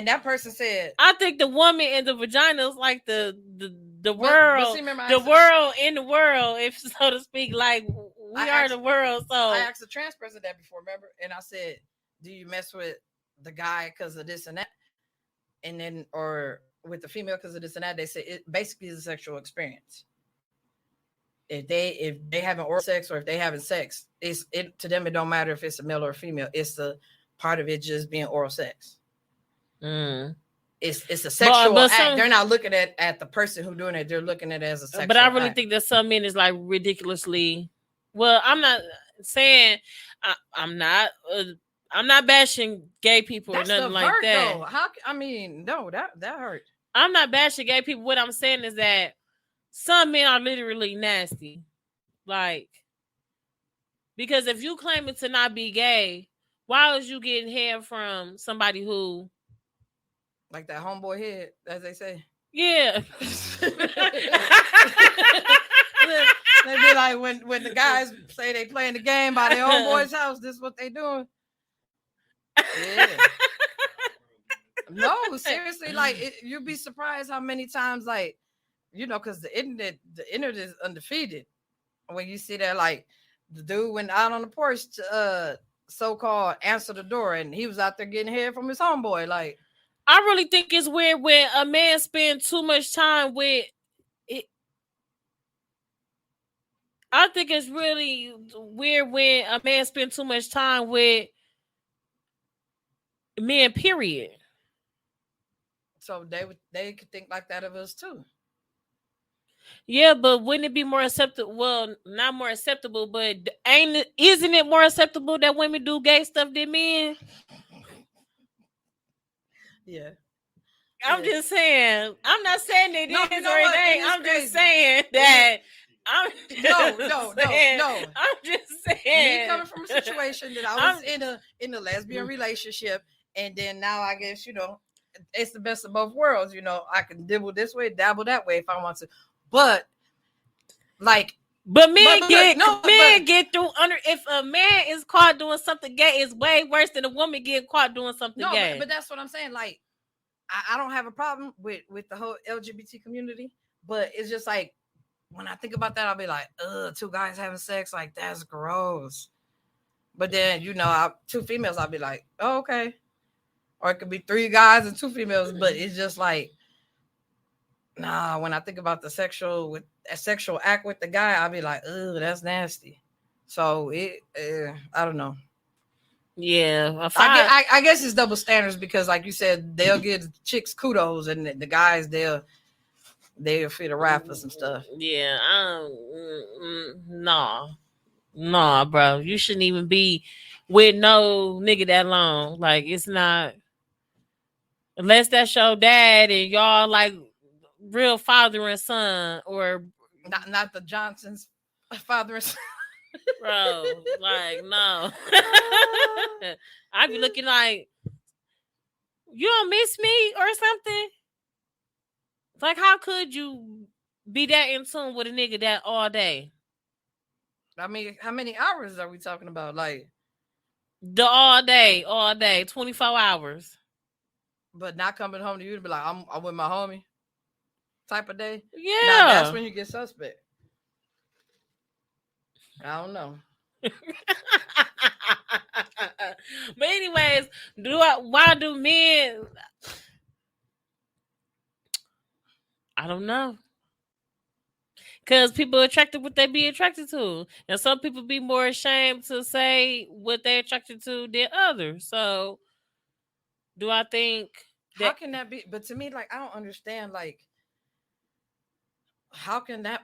that person said, I think the woman in the vagina is like the world, but see, remember, the world in the world, if so to speak. Like we are the world. So I asked the trans person that before, remember, and I said, "Do you mess with the guy because of this and that?" And then, or with the female because of this and that? They said it basically is a sexual experience. If they having oral sex or if they having sex, it to them it don't matter if it's a male or a female. It's the part of it just being oral sex. It's a sexual act. They're not looking at the person who doing it. They're looking at it as a sexual But I really act. think that some men is like ridiculously. Well, I'm not saying I'm not bashing gay people or nothing like that. Though. No, that hurt. I'm not bashing gay people. What I'm saying is that some men are literally nasty. Like, because if you claiming to not be gay, why was you getting head from somebody who, like that homeboy head, as they say? Yeah. They be like, when the guys say they playing the game by their homeboy's house, this is what they doing. Yeah. No, seriously, like you'd be surprised how many times, like, because the internet is undefeated. When you see that, like, the dude went out on the porch to so-called answer the door, and he was out there getting head from his homeboy. Like, I really think it's weird when a man spends too much time with it. I think it's really weird when a man spends too much time with men, period. So they could think like that of us too. Yeah, but wouldn't it be more acceptable? Well, not more acceptable, but isn't it more acceptable that women do gay stuff than men? Yeah. I'm just saying. I'm not saying that No, it is or it ain't. I'm crazy. just saying that. No. I'm just saying. Me coming from a situation that I was in a lesbian relationship, and then now I guess it's the best of both worlds. I can dibble this way, dabble that way if I want to, but like. But men get through under. If a man is caught doing something gay, it's way worse than a woman getting caught doing something gay. But that's what I'm saying. Like, I don't have a problem with the whole LGBT community, but it's just like, when I think about that, I'll be like, ugh, two guys having sex, like, that's gross. But then, two females, I'll be like, oh, okay. Or it could be three guys and two females, but it's just like, nah, when I think about a sexual act with the guy, I'll be like, ugh, that's nasty. So I don't know. Yeah. I guess it's double standards because, like you said, they'll give chicks kudos and the guys, they'll fit a rap for some stuff. Yeah, nah, bro. You shouldn't even be with no nigga that long. Like, it's not, unless that's your dad and y'all like real father and son, or not the Johnsons, father and son. Bro, like, no. I be looking like, you don't miss me or something. Like, how could you be that in tune with a nigga that all day? I mean, how many hours are we talking about? Like, the all day, 24 hours. But not coming home to you to be like, I'm with my homie type of day. Yeah. Now, that's when you get suspect. I don't know. But anyways, why do men? I don't know. Because people are attracted to what they be attracted to. And some people be more ashamed to say what they're attracted to than others. So, do I think that... How can that be? But to me, like, I don't understand, like, how can that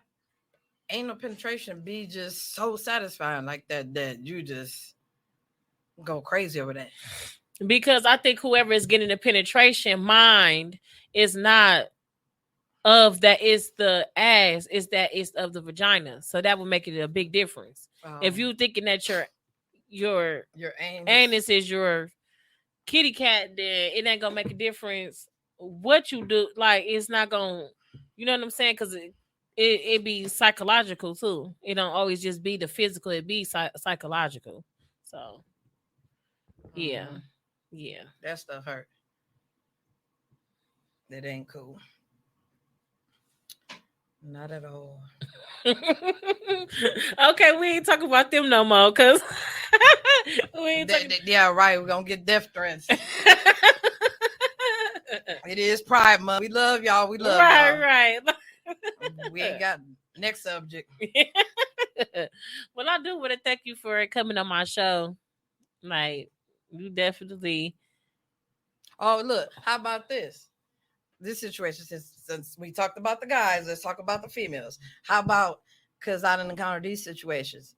anal penetration be just so satisfying like that you just go crazy over that? Because I think whoever is getting the penetration mind is not of that is the ass, is that it's of the vagina. So that would make it a big difference. If you thinking that your your anus is your kitty cat, then it ain't gonna make a difference what you do. Like it's not gonna, you know what I'm saying? Because it be psychological too. It don't always just be the physical. It be psychological. So yeah, yeah. That stuff hurt. That ain't cool. Not at all. Okay, we ain't talking about them no more, cause we ain't talking. Yeah, right. We're gonna get death threats. It is Pride Month. We love y'all. We love y'all. Right. We ain't got next subject. Well, I do want to thank you for coming on my show. Like, you definitely. Oh, look. How about this? This situation, since we talked about the guys, let's talk about the females. How about, because I didn't encounter these situations.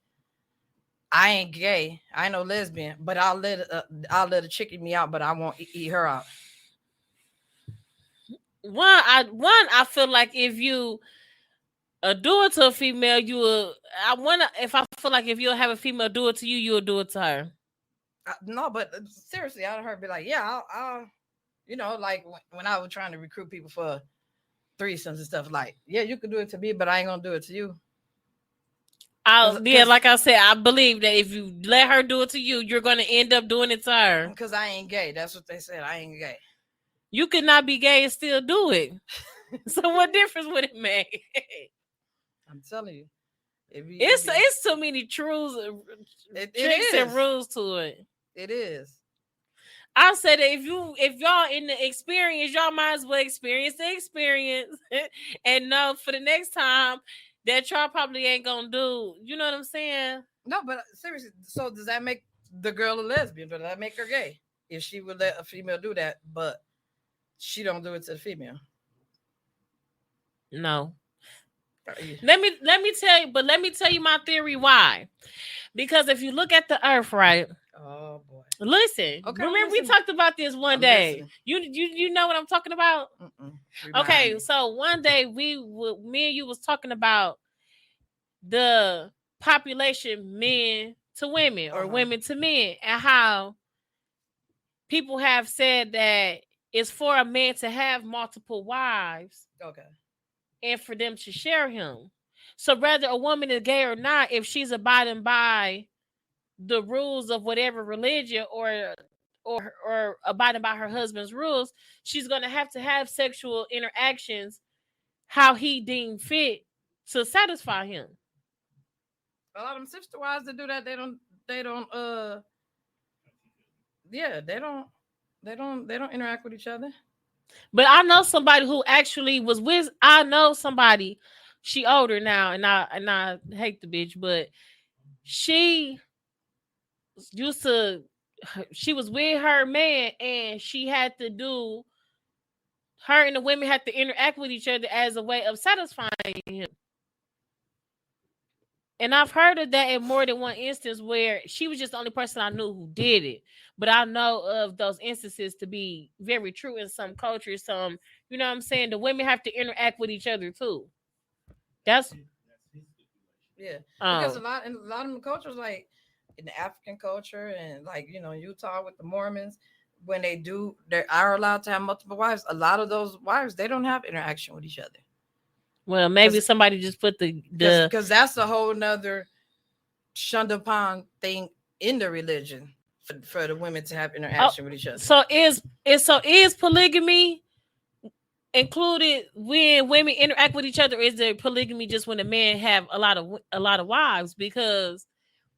I ain't gay. I ain't no lesbian, but I'll let a chick eat me out, but I won't eat her out. I feel like if you do it to a female, if I feel like if you'll have a female do it to you, you'll do it to her. No, but seriously, I heard be like, yeah, I'll like when I was trying to recruit people for threesomes and stuff, like, yeah, you could do it to me, but I ain't gonna do it to you. Like I said, I believe that if you let her do it to you, you're gonna end up doing it to her. Because I ain't gay. That's what they said. I ain't gay. You could not be gay and still do it. So what difference would it make? I'm telling you, it's too many tricks and rules to it. It is. I said that if y'all in the experience, y'all might as well experience the experience and know for the next time that y'all probably ain't gonna do. You know what I'm saying? No, but seriously, so does that make the girl a lesbian? Does that make her gay? If she would let a female do that, but she don't do it to the female? No. Let me tell you my theory why. Because if you look at the earth, right? Oh boy. Listen. Okay, remember we talked about this one day. Listening. You know what I'm talking about? Okay, so one day me and you was talking about the population men to women or women to men, and how people have said that it's for a man to have multiple wives. Okay. And for them to share him. So whether a woman is gay or not, if she's abiding by the rules of whatever religion or abiding by her husband's rules, she's going to have sexual interactions how he deemed fit to satisfy him. A lot of them sister wives that do that, they don't interact with each other. But I know somebody who actually was with. I know somebody. She older now, and I hate the bitch, but she used to. She was with her man, and she had to do. Her and the women had to interact with each other as a way of satisfying him. And I've heard of that in more than one instance where she was just the only person I knew who did it. But I know of those instances to be very true in some cultures. Some, you know what I'm saying? The women have to interact with each other too. Because a lot of the cultures, like in the African culture and like, Utah with the Mormons, when they are allowed to have multiple wives, a lot of those wives, they don't have interaction with each other. Well, maybe somebody just put the because that's a whole nother shunned upon thing in the religion for the women to have interaction with each other. So is polygamy included when women interact with each other? Or is there polygamy just when the men have a lot of wives? Because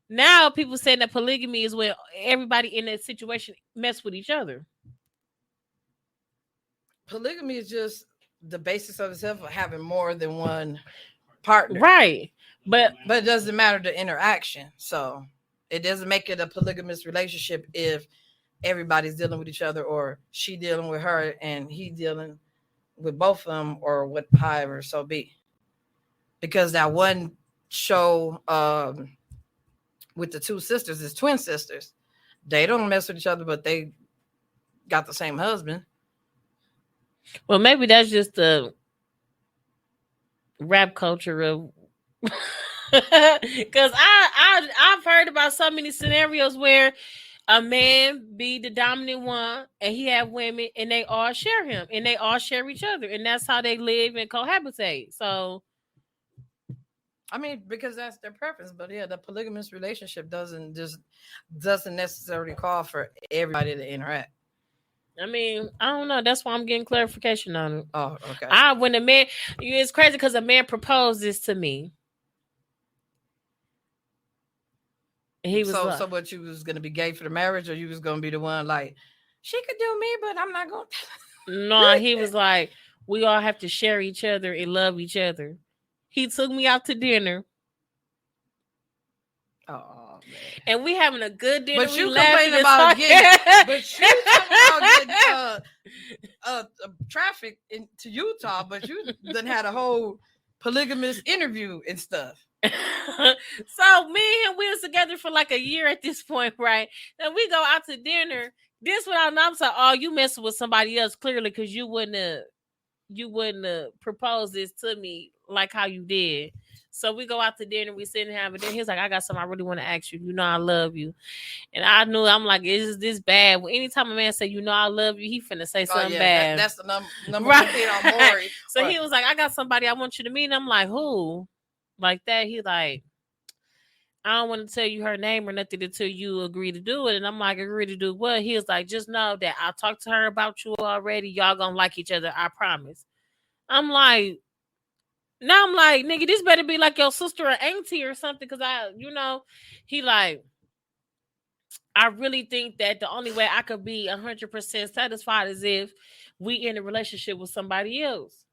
now people saying that polygamy is when everybody in that situation mess with each other. Polygamy is just the basis of itself of having more than one partner, right? But it doesn't matter the interaction. So it doesn't make it a polygamous relationship if everybody's dealing with each other, or she dealing with her and he dealing with both of them, or what, however so be. Because that one show with the two sisters is twin sisters. They don't mess with each other, but they got the same husband. Well, maybe that's just the rap culture of because I've heard about so many scenarios where a man be the dominant one and he have women and they all share him and they all share each other and that's how they live and cohabitate. So I mean, because that's their preference. But yeah, the polygamous relationship doesn't necessarily call for everybody to interact. I mean, I don't know. That's why I'm getting clarification on it. Oh, okay. When a man, it's crazy because a man proposed this to me. And he was so, like, so what, you was gonna be gay for the marriage, or you was gonna be the one like, she could do me, but I'm not gonna. no, he was like, we all have to share each other and love each other. He took me out to dinner. Oh man. And we having a good dinner. But you complaining about getting traffic into Utah, but you done had a whole polygamous interview and stuff. So me and him, we was together for like a year at this point, right? And we go out to dinner. This what I know. I'm saying, oh, you messing with somebody else clearly because you wouldn't have proposed this to me like how you did. So we go out to dinner, we sit and have it. Then he's like, I got something I really want to ask you. You know I love you. And I knew, I'm like, is this bad? Well, anytime a man say, you know I love you, he finna say something bad. That's the number one thing on Maury. So he was like, I got somebody I want you to meet. And I'm like, who? Like that. He like, I don't want to tell you her name or nothing until you agree to do it. And I'm like, agree to do what? He was like, just know that I talked to her about you already. Y'all gonna like each other. I promise. I'm like, now I'm like, nigga, this better be like your sister or auntie or something. Cause he like, I really think that the only way I could be 100% satisfied is if we in a relationship with somebody else.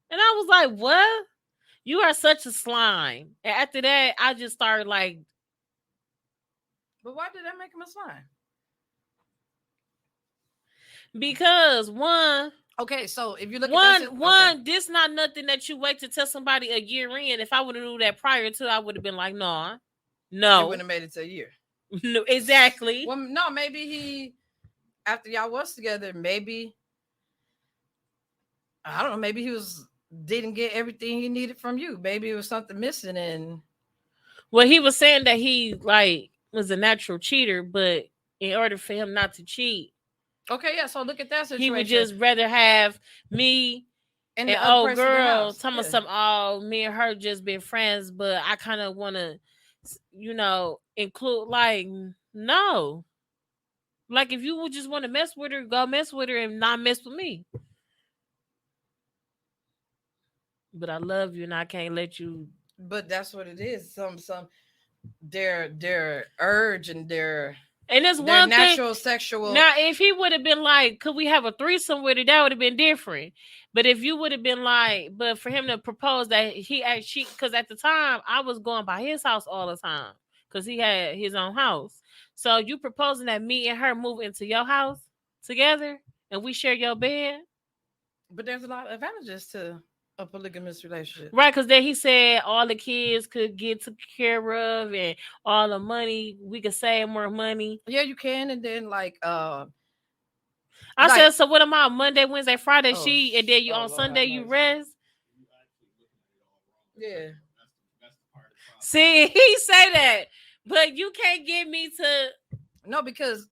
And I was like, what? You are such a slime. And after that, I just started like. But why did that make him a slime? Because one. Okay, so if you look at this not nothing that you wait to tell somebody a year in. If I would have knew that prior to, I would have been like, no. You wouldn't have made it to a year. No, exactly. Well, no, maybe he, after y'all was together, maybe, I don't know, maybe he didn't get everything he needed from you. Maybe it was something missing. And well, he was saying that he like was a natural cheater, but in order for him not to cheat, okay, yeah. So look at that situation. He would just rather have me and old girl telling me something. Oh, me and her just been friends, but I kind of want to, include like no. Like if you would just want to mess with her, go mess with her and not mess with me. But I love you and I can't let you. But that's what it is. Some their urge and their. And there's their one natural thing, sexual. Now, if he would have been like, could we have a threesome with her? That would have been different. But if you would have been like, but for him to propose that he actually, because at the time I was going by his house all the time because he had his own house. So you proposing that me and her move into your house together and we share your bed? But there's a lot of advantages to a polygamous relationship, right? Because then he said all the kids could get taken care of and all the money we could save more money. Yeah, you can. And then I said, so what am I? Monday, Wednesday, Friday, and then you on Sunday you rest. Yeah. See, he say that, but you can't get me to. No, because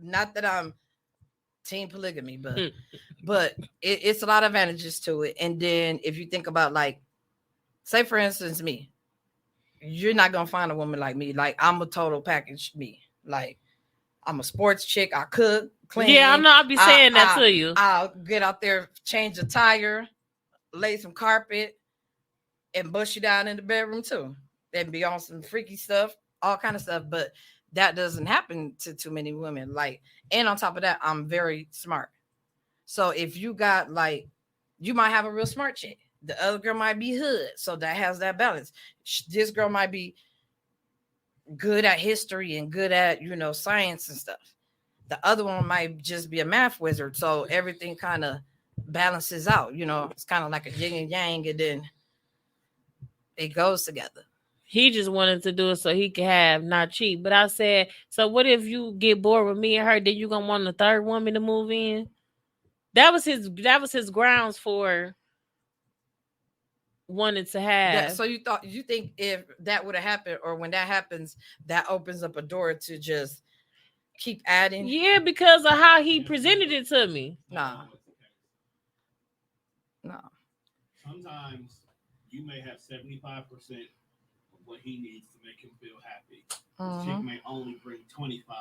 not that I'm team polygamy, but it's a lot of advantages to it. And then if you think about say for instance me, you're not gonna find a woman like me. Like I'm a total package me. Like I'm a sports chick. I cook, clean. Yeah, I'll be saying that to you. I'll get out there, change a tire, lay some carpet, and bust you down in the bedroom too. And be on some freaky stuff, all kind of stuff. But that doesn't happen to too many women. And on top of that, I'm very smart. So if you got you might have a real smart chick. The other girl might be hood. So that has that balance. This girl might be good at history and good at, science and stuff. The other one might just be a math wizard. So everything kind of balances out. It's kind of like a yin and yang, and then it goes together. He just wanted to do it so he could have, not cheat. But I said, so what if you get bored with me and her? Then you gonna want a third woman to move in? That was his grounds for wanting to have. So you think if that would have happened, or when that happens, that opens up a door to just keep adding? Yeah, because of how he presented it to me. No. Sometimes you may have 75% of what he needs to make him feel happy. This chick may only bring 25,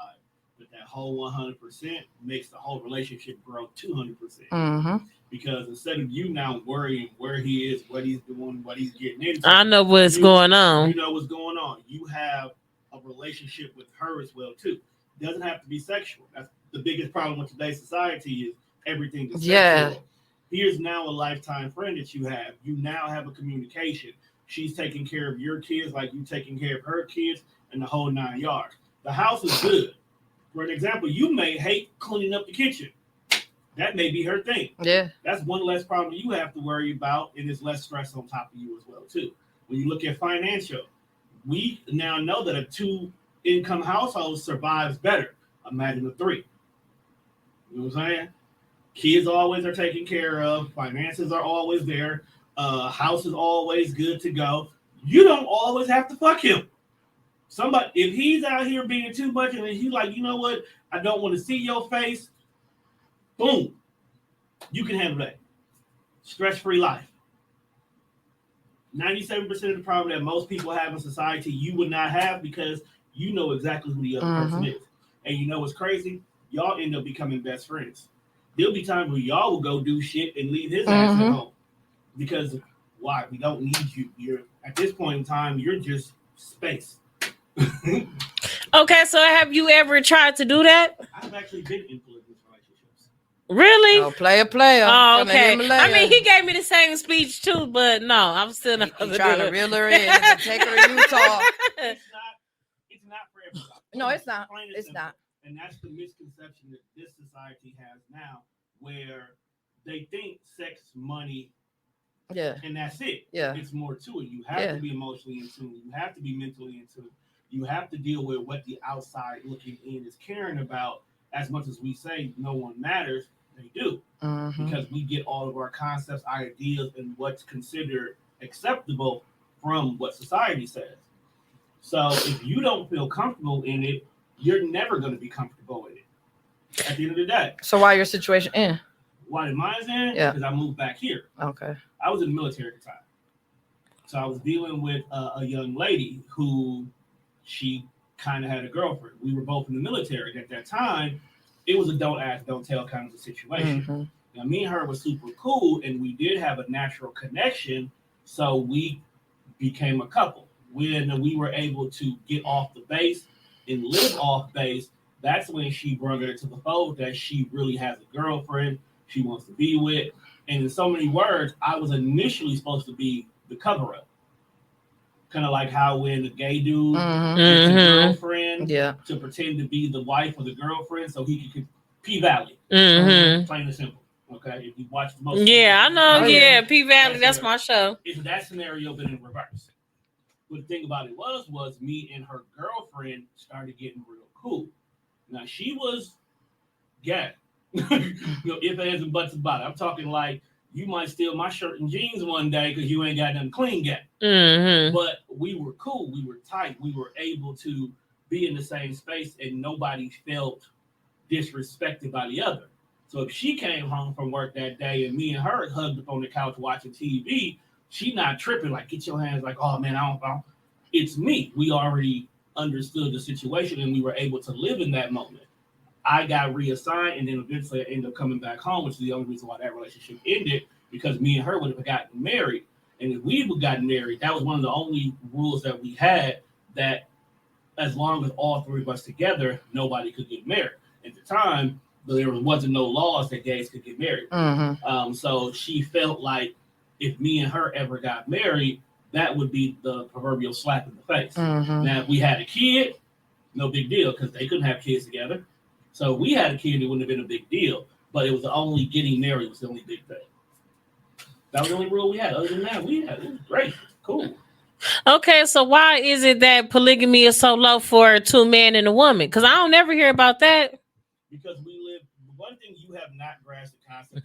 but that whole 100% makes the whole relationship grow 200%. Because instead of you now worrying where he is, what he's doing, what he's getting into, I know what's going on. You know what's going on. You have a relationship with her as well too. It doesn't have to be sexual. That's the biggest problem with today's society is everything is sexual. Here's now a lifetime friend that you have. You now have a communication. She's taking care of your kids like you taking care of her kids and the whole 9 yards. The house is good. For an example, you may hate cleaning up the kitchen. That may be her thing. Yeah. That's one less problem you have to worry about, and it's less stress on top of you as well, too. When you look at financial, we now know that a 2-income household survives better. Imagine a 3. You know what I'm saying? Kids always are taken care of. Finances are always there. House is always good to go. You don't always have to fuck him. Somebody, if he's out here being too much and he's like, you know what? I don't want to see your face. Boom. You can handle that. Stress-free life. 97% of the problem that most people have in society, you would not have because you know exactly who the other person is. And you know what's crazy? Y'all end up becoming best friends. There'll be times where y'all will go do shit and leave his ass at home. Because why? We don't need you. You're at this point in time, you're just space. Okay, so have you ever tried to do that? I've actually been in polygamous relationships. Really? Oh, player. Oh, okay. I mean, he gave me the same speech too, but no, I'm still not trying to reel her in and take her to Utah. It's not for everybody. No, it's not. It's simple. not. And that's the misconception that this society has now, where they think sex, money, and that's it. Yeah. It's more to it. You have to be emotionally in tune. You have to be mentally in tune. You have to deal with what the outside looking in is caring about. As much as we say no one matters, they do. Because we get all of our concepts, ideas, and what's considered acceptable from what society says. So if you don't feel comfortable in it, you're never going to be comfortable in it at the end of the day. So why your situation in? Why did mine in? Yeah. Because I moved back here. Okay. I was in the military at the time. So I was dealing with a young lady who she kind of had a girlfriend. We were both in the military. At that time, it was a don't ask, don't tell kind of a situation. Now, me and her were super cool, and we did have a natural connection. So we became a couple. When we were able to get off the base and live off base, that's when she brought her to the fold that she really has a girlfriend she wants to be with. And in so many words, I was initially supposed to be the cover-up. Kind of like how when the gay dude gets a girlfriend to pretend to be the wife or the girlfriend so he could P-Valley. Plain and simple. Okay? If you watch the most... Yeah, I know. P-Valley, that's my show. It's that scenario, but in reverse. But the thing about it was me and her girlfriend started getting real cool. Now, she was gay. If, ands, and buts about it. I'm talking like you might steal my shirt and jeans one day because you ain't got nothing clean yet. But we were cool. We were tight. We were able to be in the same space and nobody felt disrespected by the other. So if she came home from work that day and me and her hugged up on the couch watching TV, she not tripping like, get your hands like, oh, man, I don't. It's me. We already understood the situation and we were able to live in that moment. I got reassigned and then eventually I ended up coming back home, which is the only reason why that relationship ended, because me and her would have gotten married. And if we would gotten married, that was one of the only rules that we had, that as long as all three of us together, nobody could get married. At the time, there wasn't no laws that gays could get married. So she felt like if me and her ever got married, that would be the proverbial slap in the face. Now, if we had a kid, no big deal, because they couldn't have kids together. So if we had a kid, it wouldn't have been a big deal. But it was only getting married was the only big thing. That was the only rule we had. Other than that, it was great. Cool. Okay, so why is it that polygamy is so low for 2 men and a woman? Because I don't never hear about that. Because we live. One thing you have not grasped the concept.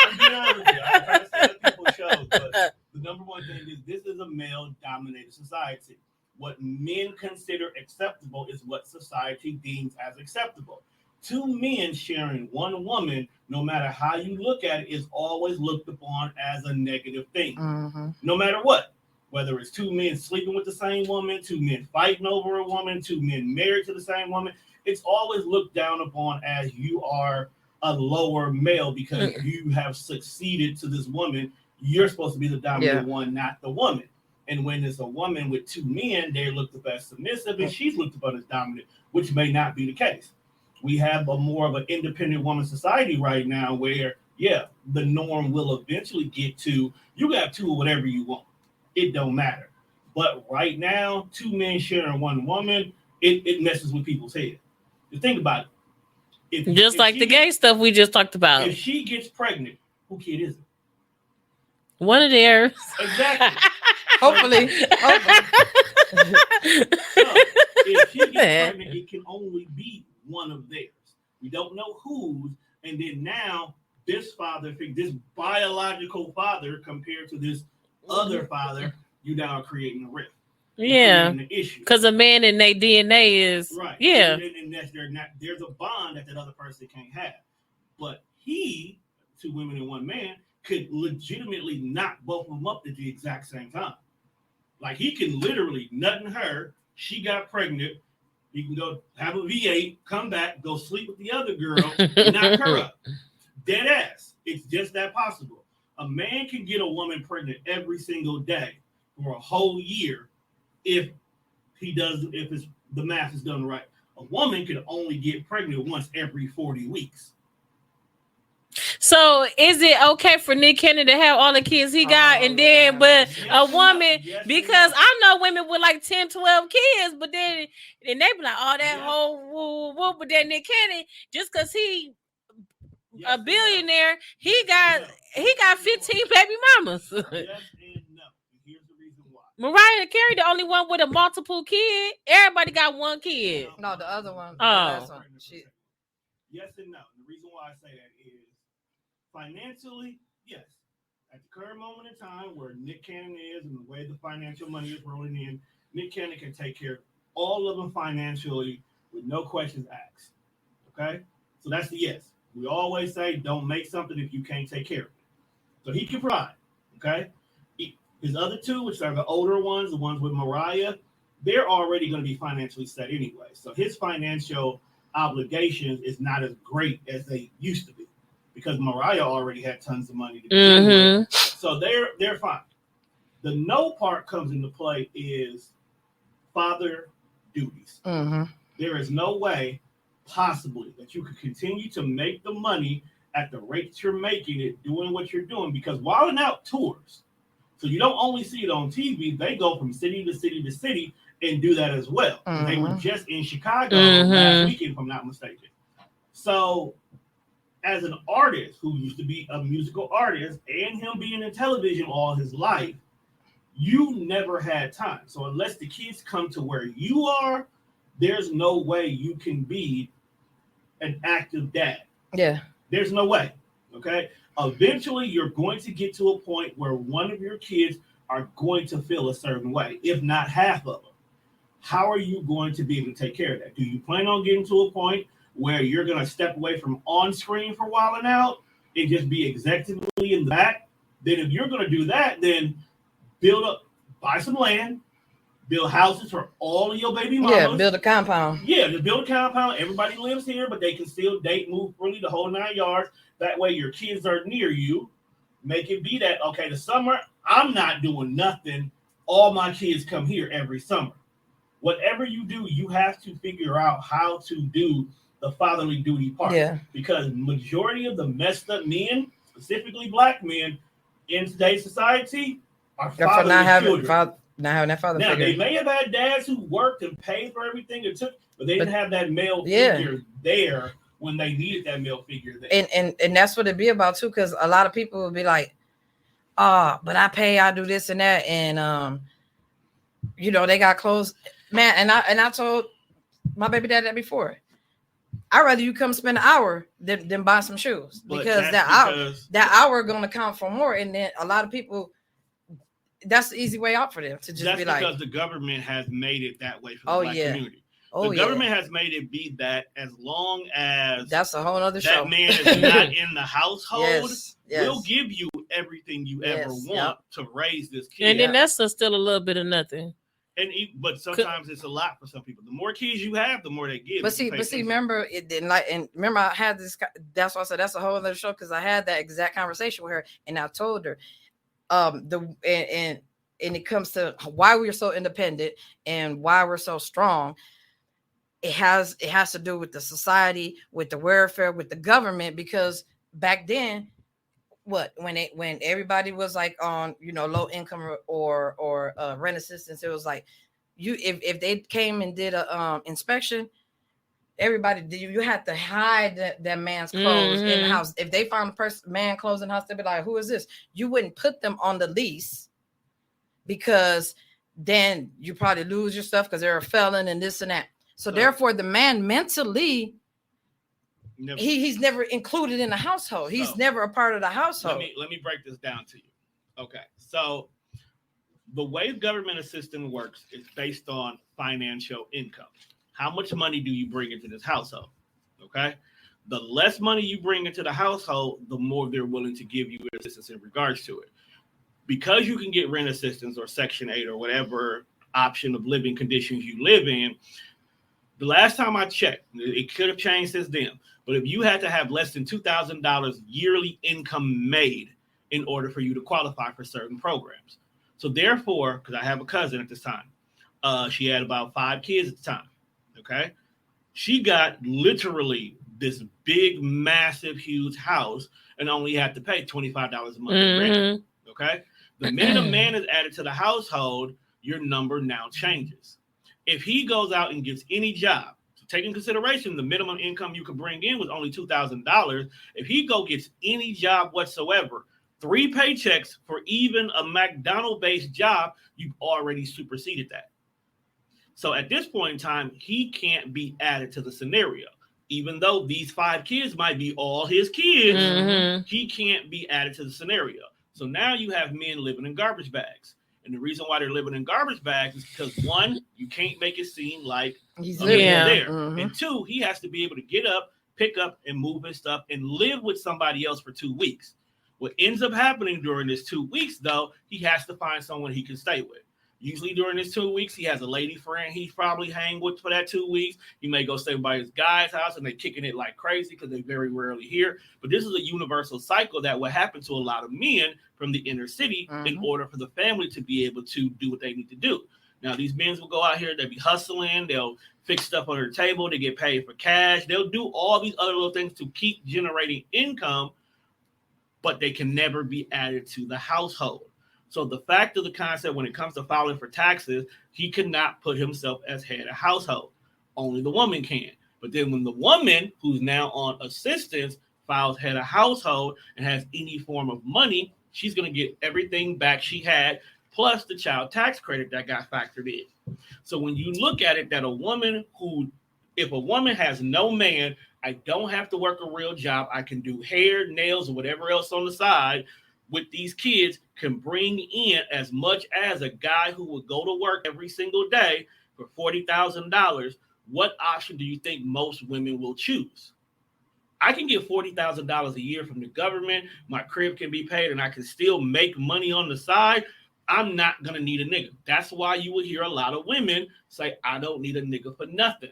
I'm being honest with you. I'm trying to set up people's shows, but the number one thing is this is a male-dominated society. What men consider acceptable is what society deems as acceptable. 2 men sharing 1 woman, no matter how you look at it, is always looked upon as a negative thing. Mm-hmm. No matter what. Whether it's 2 men sleeping with the same woman, 2 men fighting over a woman, 2 men married to the same woman, it's always looked down upon as you are a lower male because you have succeeded to this woman. You're supposed to be the dominant one, not the woman. And when it's a woman with 2 men, they're looked upon as submissive, and she's looked upon as dominant, which may not be the case. We have a more of an independent woman society right now where, the norm will eventually get to you got 2 of whatever you want. It don't matter. But right now, 2 men sharing 1 woman, it messes with people's head. Just think about it. Just like the gay stuff we just talked about. If she gets pregnant, who kid is it? One of theirs. Exactly. Hopefully. So, if she gets pregnant, it can only be one of theirs. We don't know whose. And then now, this father, this biological father compared to this other father, you now are creating a rift. Yeah, issue because a man in their DNA is right. Yeah, and that's there's a bond that other person can't have. But 2 women and 1 man could legitimately knock both of them up at the exact same time. Like he can literally nut in her. She got pregnant. He can go have a V8, come back, go sleep with the other girl, knock her up. Dead ass. It's just that possible. A man can get a woman pregnant every single day for a whole year if the math is done right. A woman can only get pregnant once every 40 weeks. So is it okay for Nick Cannon to have all the kids he got but a woman, because I know women with like 10, 12 kids, but then and they be like, oh, that whole woo, but then Nick Cannon, just because he a billionaire, he got 15 baby mamas. Yes and no. Here's the reason why. Mariah Carey, the only one with a multiple kid. Everybody got 1 kid. No, the other one. Oh. Yes and no. The reason why I say that is financially, yes. At the current moment in time where Nick Cannon is and the way the financial money is rolling in, Nick Cannon can take care of all of them financially with no questions asked. Okay? So that's the yes. We always say don't make something if you can't take care of it. So he can provide. Okay? His other 2, which are the older ones, the ones with Mariah, they're already going to be financially set anyway. So his financial obligations is not as great as they used to be because Mariah already had tons of money to begin with. So they're fine. The no part comes into play is father duties. Mm-hmm. There is no way possibly that you could continue to make the money at the rate you're making it, doing what you're doing, because Wild 'N Out tours. So you don't only see it on TV, they go from city to city to city and do that as well. Mm-hmm. They were just in Chicago last weekend, if I'm not mistaken. So as an artist who used to be a musical artist and him being in television all his life, you never had time. So unless the kids come to where you are, there's no way you can be an active dad. Yeah. There's no way. Okay. Eventually, you're going to get to a point where one of your kids are going to feel a certain way, if not half of them. How are you going to be able to take care of that? Do you plan on getting to a point where you're going to step away from on screen for Wild 'N Out and just be executively in the back? Then if you're going to do that, then buy some land, build houses for all of your baby mamas. Yeah, build a compound. Yeah, just build a compound. Everybody lives here, but they can still date, move freely, the whole 9 yards. That way your kids are near you. Make it be that, okay, the summer, I'm not doing nothing. All my kids come here every summer. Whatever you do, you have to figure out how to do the fatherly duty part. Yeah. Because majority of the messed up men, specifically black men, in today's society are fatherless not having children. Not having that father Now, figure. they may have had dads who worked and paid for everything it took, but they didn't have that male figure there when they needed that male figure there. And that's what it be about too, because a lot of people will be like, but I do this and that, and they got clothes, man. And I told my baby dad that before. I'd rather you come spend an hour than buy some shoes, because that hour gonna count for more. And then a lot of people, that's the easy way out for them to just be like, because the government has made it that way for the black community. The government has made it be that as long as that's a whole other that show. man is not in the household, yes. we'll give you everything you ever want to raise this kid. And then that's still a little bit of nothing. But sometimes it's a lot for some people. The more kids you have, the more they give. But see, remember it didn't remember I had this. That's why I said that's a whole other show, because I had that exact conversation with her, and I told her, and it comes to why we're so independent and why we're so strong. It has to do with the society, with the welfare, with the government, because back then, when everybody was like on low income or rent assistance, it was like if they came and did a inspection, everybody you had to hide that man's clothes in the house. If they found a man clothes in the house, they'd be like, who is this? You wouldn't put them on the lease, because then you probably lose your stuff because they're a felon and this and that. So therefore the man mentally, he's never included in the household. He's never a part of the household. Let me break this down to you. Okay. So the way government assistance works is based on financial income. How much money do you bring into this household? Okay. The less money you bring into the household, the more they're willing to give you assistance in regards to it. Because you can get rent assistance or Section 8 or whatever option of living conditions you live in. The last time I checked, it could have changed since then, but if you had to have less than $2,000 yearly income made in order for you to qualify for certain programs. So therefore, because I have a cousin at this time, she had about 5 kids at the time, okay? She got literally this big, massive, huge house and only had to pay $25 a month in rent, okay? The minute a man is added to the household, your number now changes. If he goes out and gets any job, so take in consideration the minimum income you could bring in was only $2,000. If he gets any job whatsoever, 3 paychecks for even a McDonald's-based job, you've already superseded that. So at this point in time, he can't be added to the scenario. Even though these 5 kids might be all his kids, he can't be added to the scenario. So now you have men living in garbage bags. And the reason why they're living in garbage bags is because 1, you can't make it seem like he's living there. And 2, he has to be able to get up, pick up, and move his stuff and live with somebody else for 2 weeks. What ends up happening during this 2 weeks, though, he has to find someone he can stay with. Usually during this 2 weeks, he has a lady friend he's probably hang with for that 2 weeks. He may go stay by his guy's house and they're kicking it like crazy because they very rarely here. But this is a universal cycle that will happen to a lot of men from the inner city in order for the family to be able to do what they need to do. Now, these men will go out here, they'll be hustling, they'll fix stuff on their table, they get paid for cash. They'll do all these other little things to keep generating income, but they can never be added to the household. So the fact of the concept when it comes to filing for taxes, he cannot put himself as head of household. Only the woman can. But then when the woman, who's now on assistance, files head of household and has any form of money, she's going to get everything back she had, plus the child tax credit that got factored in. So when you look at it, that if a woman has no man, I don't have to work a real job. I can do hair, nails, or whatever else on the side with these kids, can bring in as much as a guy who would go to work every single day for $40,000. What option do you think most women will choose? I can get $40,000 a year from the government. My crib can be paid and I can still make money on the side. I'm not going to need a nigga. That's why you will hear a lot of women say, I don't need a nigga for nothing.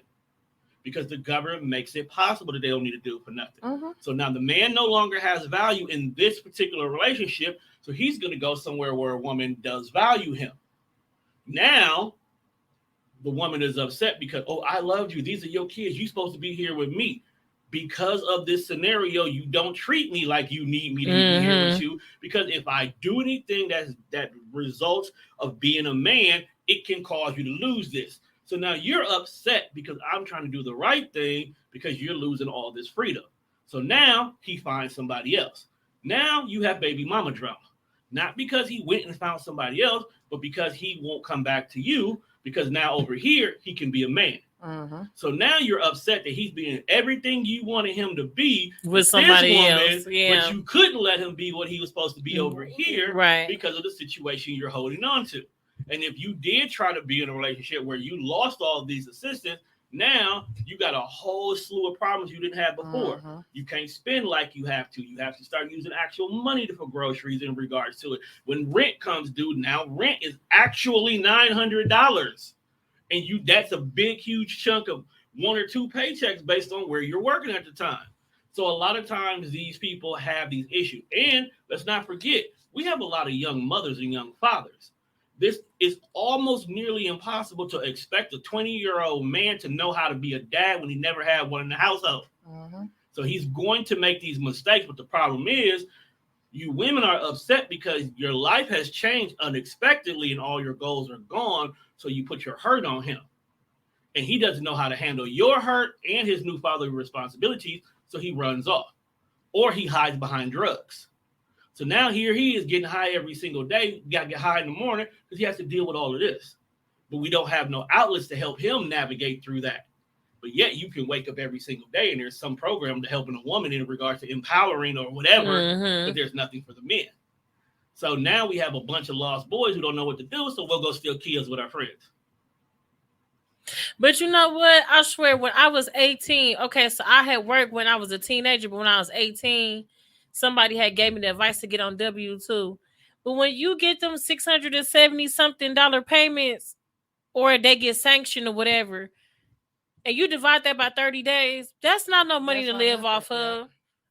Because the government makes it possible that they don't need to do it for nothing. So now the man no longer has value in this particular relationship. So he's going to go somewhere where a woman does value him. Now, the woman is upset because, oh, I loved you. These are your kids. You're supposed to be here with me. Because of this scenario, you don't treat me like you need me to be here with you. Because if I do anything that results of being a man, it can cause you to lose this. So now you're upset because I'm trying to do the right thing because you're losing all this freedom. So now he finds somebody else. Now you have baby mama drama. Not because he went and found somebody else, but because he won't come back to you, because now over here, he can be a man. Mm-hmm. So now you're upset that he's being everything you wanted him to be with somebody woman, else. Yeah. But you couldn't let him be what he was supposed to be over here, Right. because of the situation you're holding on to. And if you did try to be in a relationship where you lost all of these assistants, now you got a whole slew of problems you didn't have before. Mm-hmm. You can't spend like you have to. You have to start using actual money for groceries in regards to it. When rent comes due, now rent is actually $900. And that's a big, huge chunk of 1 or 2 paychecks based on where you're working at the time. So a lot of times these people have these issues. And let's not forget, we have a lot of young mothers and young fathers. This is almost nearly impossible to expect a 20-year-old man to know how to be a dad when he never had one in the household. Mm-hmm. So he's going to make these mistakes. But the problem is, you women are upset because your life has changed unexpectedly and all your goals are gone. So you put your hurt on him. And he doesn't know how to handle your hurt and his new fatherly responsibilities. So he runs off. Or he hides behind drugs. So now here he is getting high every single day. You got to get high in the morning because he has to deal with all of this. But we don't have no outlets to help him navigate through that. But yet you can wake up every single day and there's some program to helping a woman in regards to empowering or whatever, but there's nothing for the men. So now we have a bunch of lost boys who don't know what to do, so we'll go steal kills with our friends. But you know what? I swear, when I was 18, okay, so I had worked when I was a teenager, but when I was 18, somebody had gave me the advice to get on W-2. But when you get them $670-something payments, or they get sanctioned or whatever, and you divide that by 30 days, that's not no money to live off of.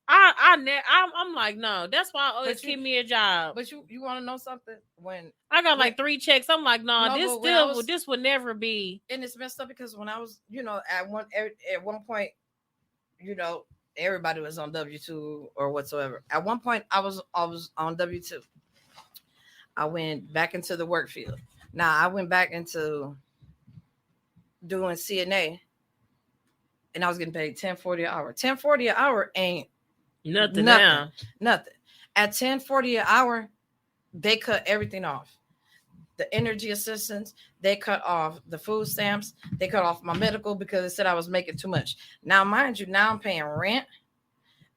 I'm like, no, that's why I always keep me a job. But you want to know something? When I got like 3 checks, I'm like, this would never be. And it's messed up because when I was, at one point, everybody was on W-2 or whatsoever. At one point, I was on W-2. I went back into the work field. Now I went back into doing CNA, and I was getting paid $10.40 an hour. $10.40 an hour ain't nothing now. Nothing. At $10.40 an hour, they cut everything off. The energy assistance, they cut off the food stamps, they cut off my medical because they said I was making too much. Now, mind you, now I'm paying rent.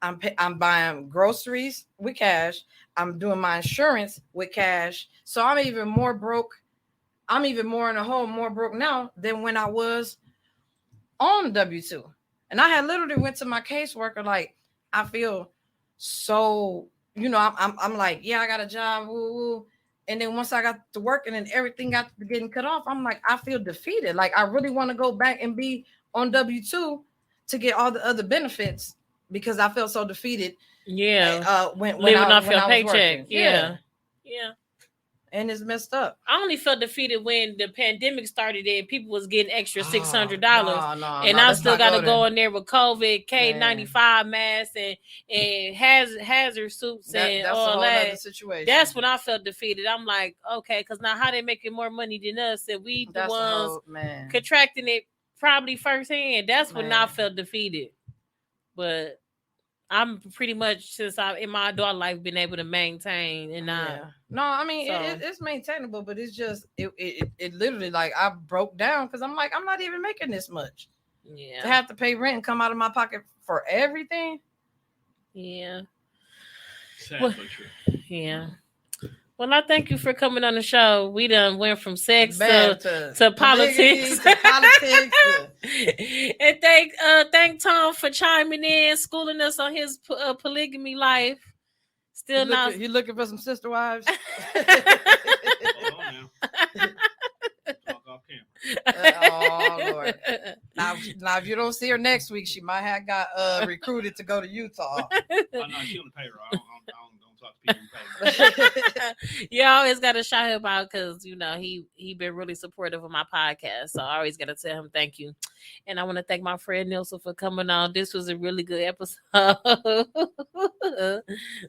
I'm buying groceries with cash. I'm doing my insurance with cash. So I'm even more broke. I'm even more in a hole, more broke now than when I was on W-2. And I had literally went to my caseworker like, I feel so, I'm like, yeah, I got a job, woo. And then once I got to work and then everything got getting cut off, I'm like, I feel defeated. Like, I really want to go back and be on W-2 to get all the other benefits because I felt so defeated. Yeah. When living I, off when your I was paycheck. working. Yeah. And it's messed up. I only felt defeated when the pandemic started and people was getting extra $600. And I still got to go in there with COVID, K95 masks and hazard suits and all that. Situation. That's when I felt defeated. I'm like, okay, because now how they making more money than us and we the ones contracting it probably firsthand. That's when I felt defeated. But I'm pretty much, since I in my adult life, been able to maintain and no, I mean it's maintainable, but it's just it literally like I broke down because I'm like, I'm not even making this much. Yeah, to have to pay rent and come out of my pocket for everything. Yeah, sad but true. Yeah. Well, I thank you for coming on the show. We done went from sex to politics. To politics. And thank Tom for chiming in, schooling us on his polygamy life. Still you looking for some sister wives? Hold on now. Talk off camera. Oh Lord! Now, if you don't see her next week, she might have got recruited to go to Utah. Oh no, she on the payroll. I don't talk to people in payroll. You always got to shout him out because he been really supportive of my podcast. So I always got to tell him thank you. And I want to thank my friend Nilsa for coming on. This was a really good episode. You're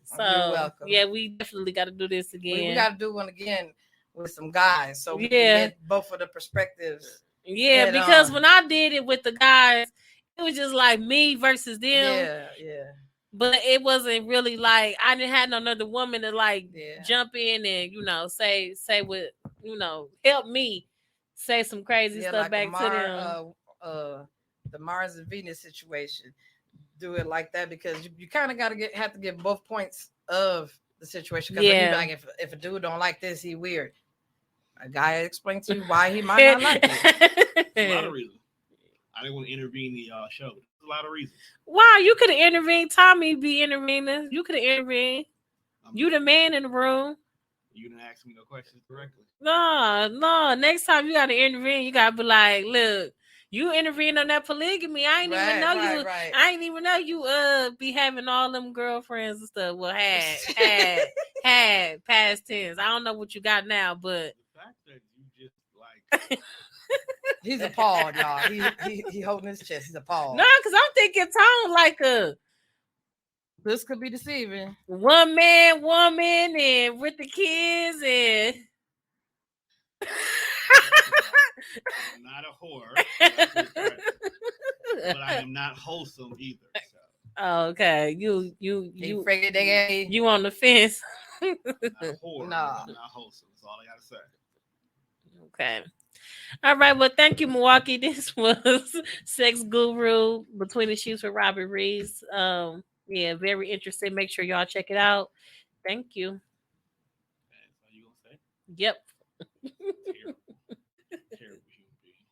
welcome. Yeah, we definitely got to do this again. We got to do one again with some guys, so we can get both of the perspectives. Yeah, because when I did it with the guys, it was just like me versus them. Yeah. but it wasn't really like I didn't have no another woman to like Yeah. jump in and say what help me say some crazy Yeah, stuff like back to them. The Mars and Venus situation. Do it like that because you kind of got to have to get both points of the situation. Because Yeah. like, if a dude don't like this, he weird. A guy explain to you why he might not like it. There's a lot of reasons. I didn't want to intervene in the show. There's a lot of reasons. Wow, you could have intervened. Tommy be intervening. You could have intervened. You the man in the room. You didn't ask me no questions directly. No. Next time you gotta intervene, you gotta be like, look, you intervene on that polygamy. I ain't even know you. Right. I ain't even know you be having all them girlfriends and stuff. Well, had past tense. I don't know what you got now, but the fact that you just like he's appalled, y'all. He holding his chest. He's appalled. no, because I'm thinking tone like a This could be deceiving. one man woman and with the kids and I'm not a whore, but I am not wholesome either. So. okay, you figured they you on the fence. I'm not a whore. Nah. I'm not wholesome. That's all I gotta say. Okay. All right. Well, thank you, Milwaukee. This was Sex Guru Between the Sheets with Robert Reese. Yeah, very interesting. Make sure y'all check it out. Thank you. That's all you gonna say? Yep. Terrible human being.